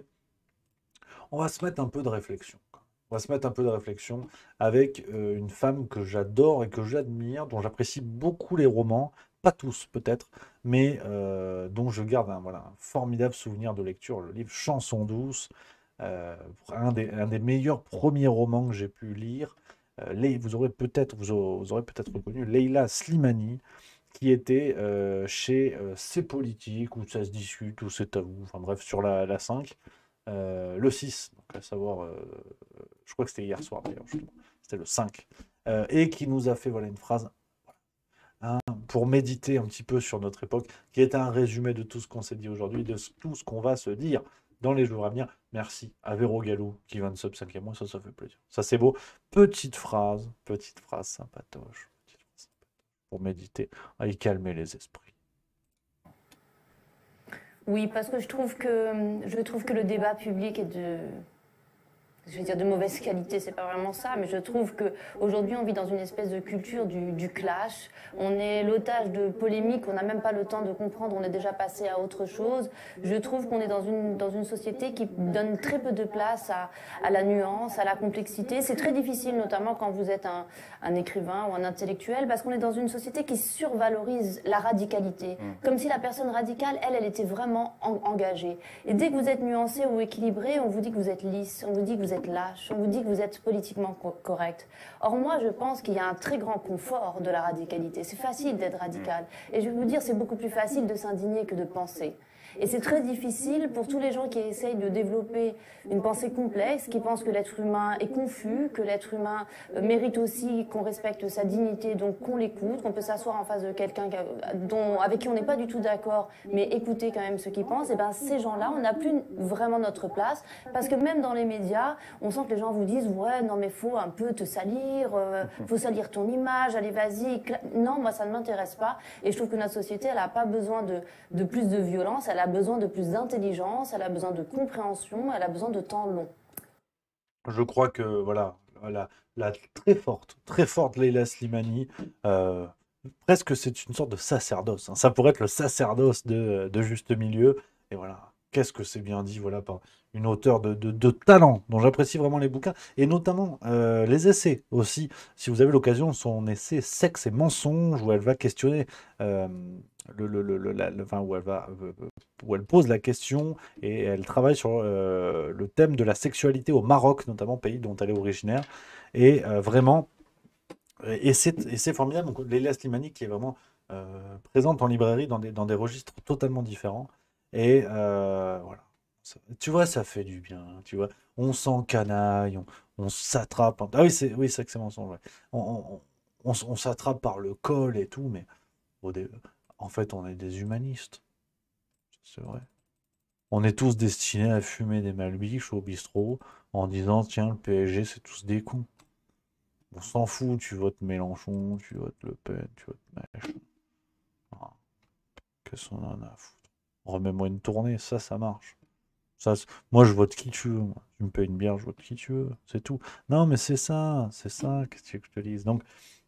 on va se mettre un peu de réflexion, quoi. On va se mettre un peu de réflexion avec une femme que j'adore et que j'admire, dont j'apprécie beaucoup les romans, pas tous peut-être, mais dont je garde un formidable souvenir de lecture, le livre Chanson douce, un des meilleurs premiers romans que j'ai pu lire. Vous aurez peut-être reconnu Leila Slimani, qui était chez C'est Politique, où ça se discute, où c'est tabou, enfin bref, sur la 5, le 6, donc à savoir, je crois que c'était hier soir d'ailleurs, justement, c'était le 5, et qui nous a fait une phrase pour méditer un petit peu sur notre époque, qui est un résumé de tout ce qu'on s'est dit aujourd'hui, de tout ce qu'on va se dire dans les jours à venir. Merci à Véro Gallou qui vient de sub 5e mois, ça fait plaisir. Ça c'est beau. Petite phrase sympatoche, pour méditer et calmer les esprits. Oui, parce que je trouve que le débat public est de mauvaise qualité, c'est pas vraiment ça, mais je trouve qu'aujourd'hui on vit dans une espèce de culture du clash. On est l'otage de polémiques, on n'a même pas le temps de comprendre, on est déjà passé à autre chose. Je trouve qu'on est dans une société qui donne très peu de place à la nuance, à la complexité. C'est très difficile, notamment quand vous êtes un écrivain ou un intellectuel, parce qu'on est dans une société qui survalorise la radicalité, comme si la personne radicale, elle était vraiment engagée. Et dès que vous êtes nuancé ou équilibré, on vous dit que vous êtes lisse, on vous dit que vous êtes lâche, on vous dit que vous êtes politiquement correct. Or moi, je pense qu'il y a un très grand confort de la radicalité. C'est facile d'être radical. Et je vais vous dire, c'est beaucoup plus facile de s'indigner que de penser. Et c'est très difficile pour tous les gens qui essayent de développer une pensée complexe, qui pensent que l'être humain est confus, que l'être humain mérite aussi qu'on respecte sa dignité, donc qu'on l'écoute, qu'on peut s'asseoir en face de quelqu'un avec qui on n'est pas du tout d'accord, mais écouter quand même ce qu'il pense. Et ben ces gens-là, on n'a plus vraiment notre place, parce que même dans les médias, on sent que les gens vous disent ouais, non mais faut un peu te salir, faut salir ton image, allez vas-y. Non, moi ça ne m'intéresse pas, et je trouve que notre société, elle n'a pas besoin de plus de violence, elle a besoin de plus d'intelligence, elle a besoin de compréhension, elle a besoin de temps long. Je crois que voilà, la très forte Leila Slimani, presque c'est une sorte de sacerdoce, hein. Ça pourrait être le sacerdoce de Juste Milieu. Et voilà, qu'est-ce que c'est bien dit, voilà, par une auteure de talent, dont j'apprécie vraiment les bouquins, et notamment les essais aussi. Si vous avez l'occasion, son essai Sexe et mensonges, où elle va questionner, enfin, où elle pose la question, et elle travaille sur le thème de la sexualité au Maroc, notamment pays dont elle est originaire. Et vraiment, et c'est formidable. Donc, Leila Slimani qui est vraiment présente en librairie dans des registres totalement différents. Et voilà. Tu vois, ça fait du bien. Tu vois, on s'encanaille, on s'attrape. Ah oui, c'est que c'est mensonge. Ouais. On s'attrape par le col et tout, mais en fait, on est des humanistes. C'est vrai. On est tous destinés à fumer des malbiches au bistrot en disant tiens, le PSG, c'est tous des cons. On s'en fout, tu votes Mélenchon, tu votes Le Pen, tu votes Macron. Ah, qu'est-ce qu'on en a à foutre? Remets-moi une tournée, ça marche. Ça, moi, je vote qui tu veux. Moi. Tu me payes une bière, je vote qui tu veux. C'est tout. Non, mais c'est ça, qu'est-ce que tu veux que je te dise? Donc,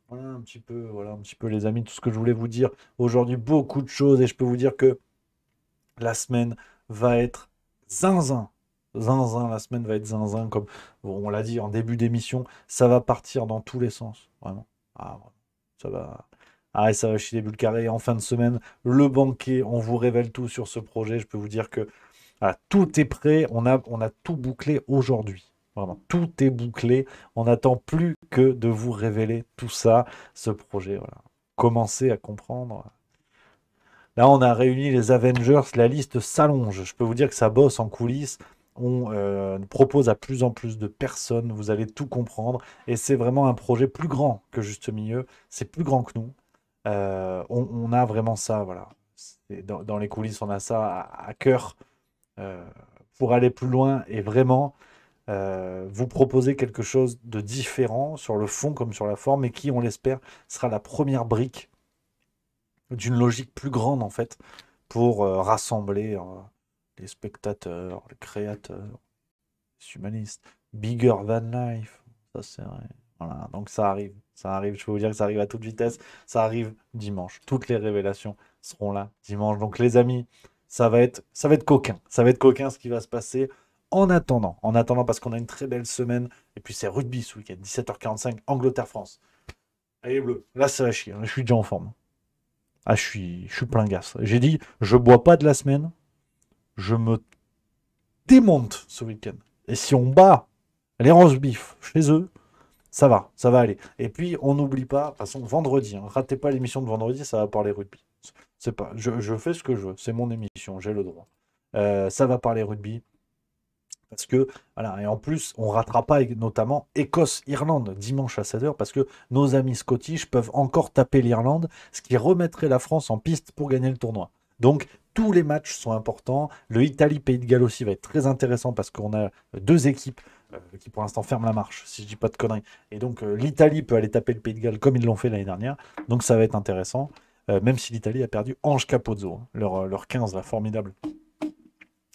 voilà un petit peu, les amis, tout ce que je voulais vous dire. Aujourd'hui, beaucoup de choses, et je peux vous dire que la semaine va être zinzin. Zinzin, la semaine va être zinzin, comme on l'a dit en début d'émission, ça va partir dans tous les sens, vraiment. Ah, vraiment. Ça va. Ah, et ça va chier des bulles carrées. En fin de semaine, le banquet, on vous révèle tout sur ce projet. Je peux vous dire que voilà, tout est prêt. On a tout bouclé aujourd'hui. Vraiment, tout est bouclé. On n'attend plus que de vous révéler tout ça, ce projet. Voilà. Commencez à comprendre. Là, on a réuni les Avengers, la liste s'allonge. Je peux vous dire que ça bosse en coulisses. On propose à plus en plus de personnes. Vous allez tout comprendre. Et c'est vraiment un projet plus grand que Juste Milieu. C'est plus grand que nous. On a vraiment ça, voilà. Dans les coulisses, on a ça à cœur pour aller plus loin et vraiment vous proposer quelque chose de différent sur le fond comme sur la forme et qui, on l'espère, sera la première brique d'une logique plus grande en fait pour rassembler les spectateurs, les créateurs, les humanistes, bigger than life, ça c'est vrai. Voilà, donc ça arrive, je peux vous dire que ça arrive à toute vitesse, ça arrive dimanche, toutes les révélations seront là dimanche, donc les amis, ça va être coquin, ce qui va se passer en attendant parce qu'on a une très belle semaine, et puis c'est rugby ce week-end, 17h45, Angleterre-France. Allez bleu, là ça va chier, je suis déjà en forme. Ah, je suis plein gaz. J'ai dit, je bois pas de la semaine, je me démonte ce week-end. Et si on bat les roast beef chez eux, ça va aller. Et puis, on n'oublie pas, de toute façon, vendredi, hein, ratez pas l'émission de vendredi, ça va parler rugby. C'est pas, je fais ce que je veux, c'est mon émission, j'ai le droit. Ça va parler rugby. Parce que, voilà, et en plus, on ne ratera pas notamment Écosse-Irlande dimanche à 16h, parce que nos amis scottish peuvent encore taper l'Irlande, ce qui remettrait la France en piste pour gagner le tournoi. Donc, tous les matchs sont importants. Le Italie-Pays de Galles aussi va être très intéressant, parce qu'on a deux équipes qui pour l'instant ferment la marche, si je dis pas de conneries. Et donc, l'Italie peut aller taper le Pays de Galles comme ils l'ont fait l'année dernière. Donc, ça va être intéressant, même si l'Italie a perdu Ange Capozzo, hein, leur 15, là, formidable.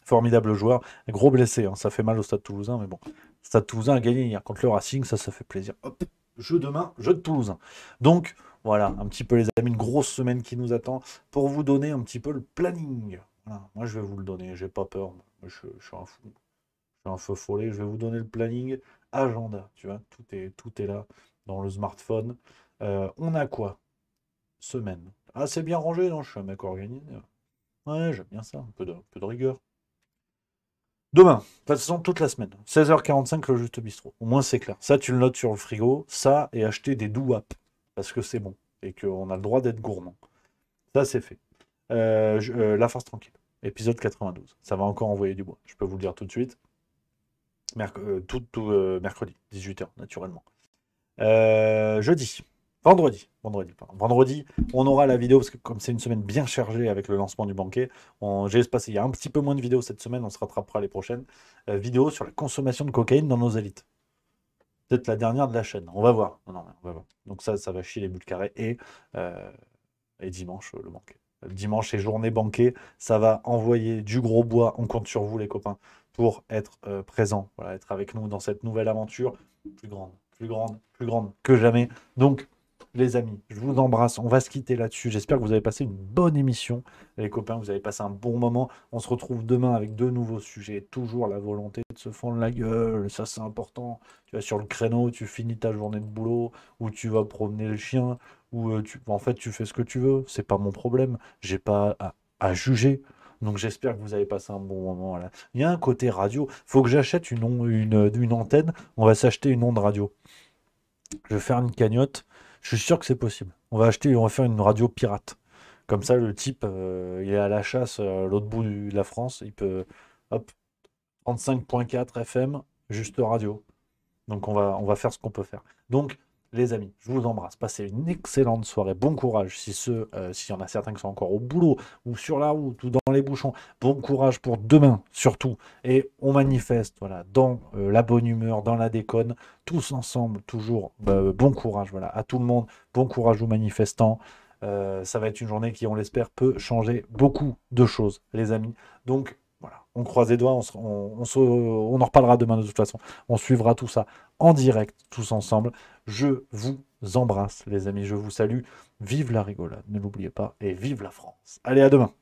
Formidable joueur, gros blessé, hein. Ça fait mal au Stade Toulousain, mais bon. Stade Toulousain a gagné hier contre le Racing, ça fait plaisir. Hop, jeu demain, jeu de Toulousain. Donc, voilà, un petit peu les amis, une grosse semaine qui nous attend pour vous donner un petit peu le planning. Voilà, moi, je vais vous le donner, j'ai pas peur. Je suis un fou. Je suis un feu follet, je vais vous donner le planning. Agenda, tu vois, tout est là dans le smartphone. On a quoi? Semaine. Ah, c'est bien rangé, non? Je suis un mec organisé. Ouais, j'aime bien ça, un peu de rigueur. Demain, de toute façon, toute la semaine, 16h45, le Juste Bistrot. Au moins, c'est clair. Ça, tu le notes sur le frigo. Ça, et acheter des douap, parce que c'est bon. Et qu'on a le droit d'être gourmand. Ça, c'est fait. La farce tranquille. épisode 92. Ça va encore envoyer du bois, je peux vous le dire tout de suite. Mercredi, 18h, naturellement. Vendredi, on aura la vidéo, parce que comme c'est une semaine bien chargée avec le lancement du banquet, il y a un petit peu moins de vidéos cette semaine, on se rattrapera les prochaines. Vidéo sur la consommation de cocaïne dans nos élites. Peut-être la dernière de la chaîne, on va voir. Non, on va voir. Donc ça va chier les bouts de carré. Et dimanche, le banquet. Dimanche et journée banquet, ça va envoyer du gros bois. On compte sur vous les copains pour être présents, voilà, être avec nous dans cette nouvelle aventure plus grande que jamais. Donc les amis, je vous embrasse, on va se quitter là-dessus. J'espère que vous avez passé une bonne émission, les copains, vous avez passé un bon moment. On se retrouve demain avec de nouveaux sujets, toujours la volonté de se fendre la gueule, ça c'est important. Tu vas sur le créneau, tu finis ta journée de boulot, ou tu vas promener le chien, ou en fait tu fais ce que tu veux, c'est pas mon problème, j'ai pas à juger. Donc j'espère que vous avez passé un bon moment là. Il y a un côté radio, faut que j'achète une antenne, on va s'acheter une onde radio. Je vais faire une cagnotte. Je suis sûr que c'est possible. On va faire une radio pirate. Comme ça, le type, il est à la chasse à l'autre bout de la France. Il peut, hop, 35.4 FM, juste radio. Donc on va faire ce qu'on peut faire. Donc, les amis, je vous embrasse. Passez une excellente soirée. Bon courage s'il y en a certains qui sont encore au boulot ou sur la route ou dans les bouchons. Bon courage pour demain, surtout. Et on manifeste, voilà, dans la bonne humeur, dans la déconne, tous ensemble, toujours. Bon courage, voilà, à tout le monde. Bon courage aux manifestants. Ça va être une journée qui, on l'espère, peut changer beaucoup de choses, les amis. Donc, voilà, on croise les doigts, on en reparlera demain de toute façon. On suivra tout ça en direct, tous ensemble. Je vous embrasse, les amis, je vous salue. Vive la rigolade, ne l'oubliez pas, et vive la France. Allez, à demain.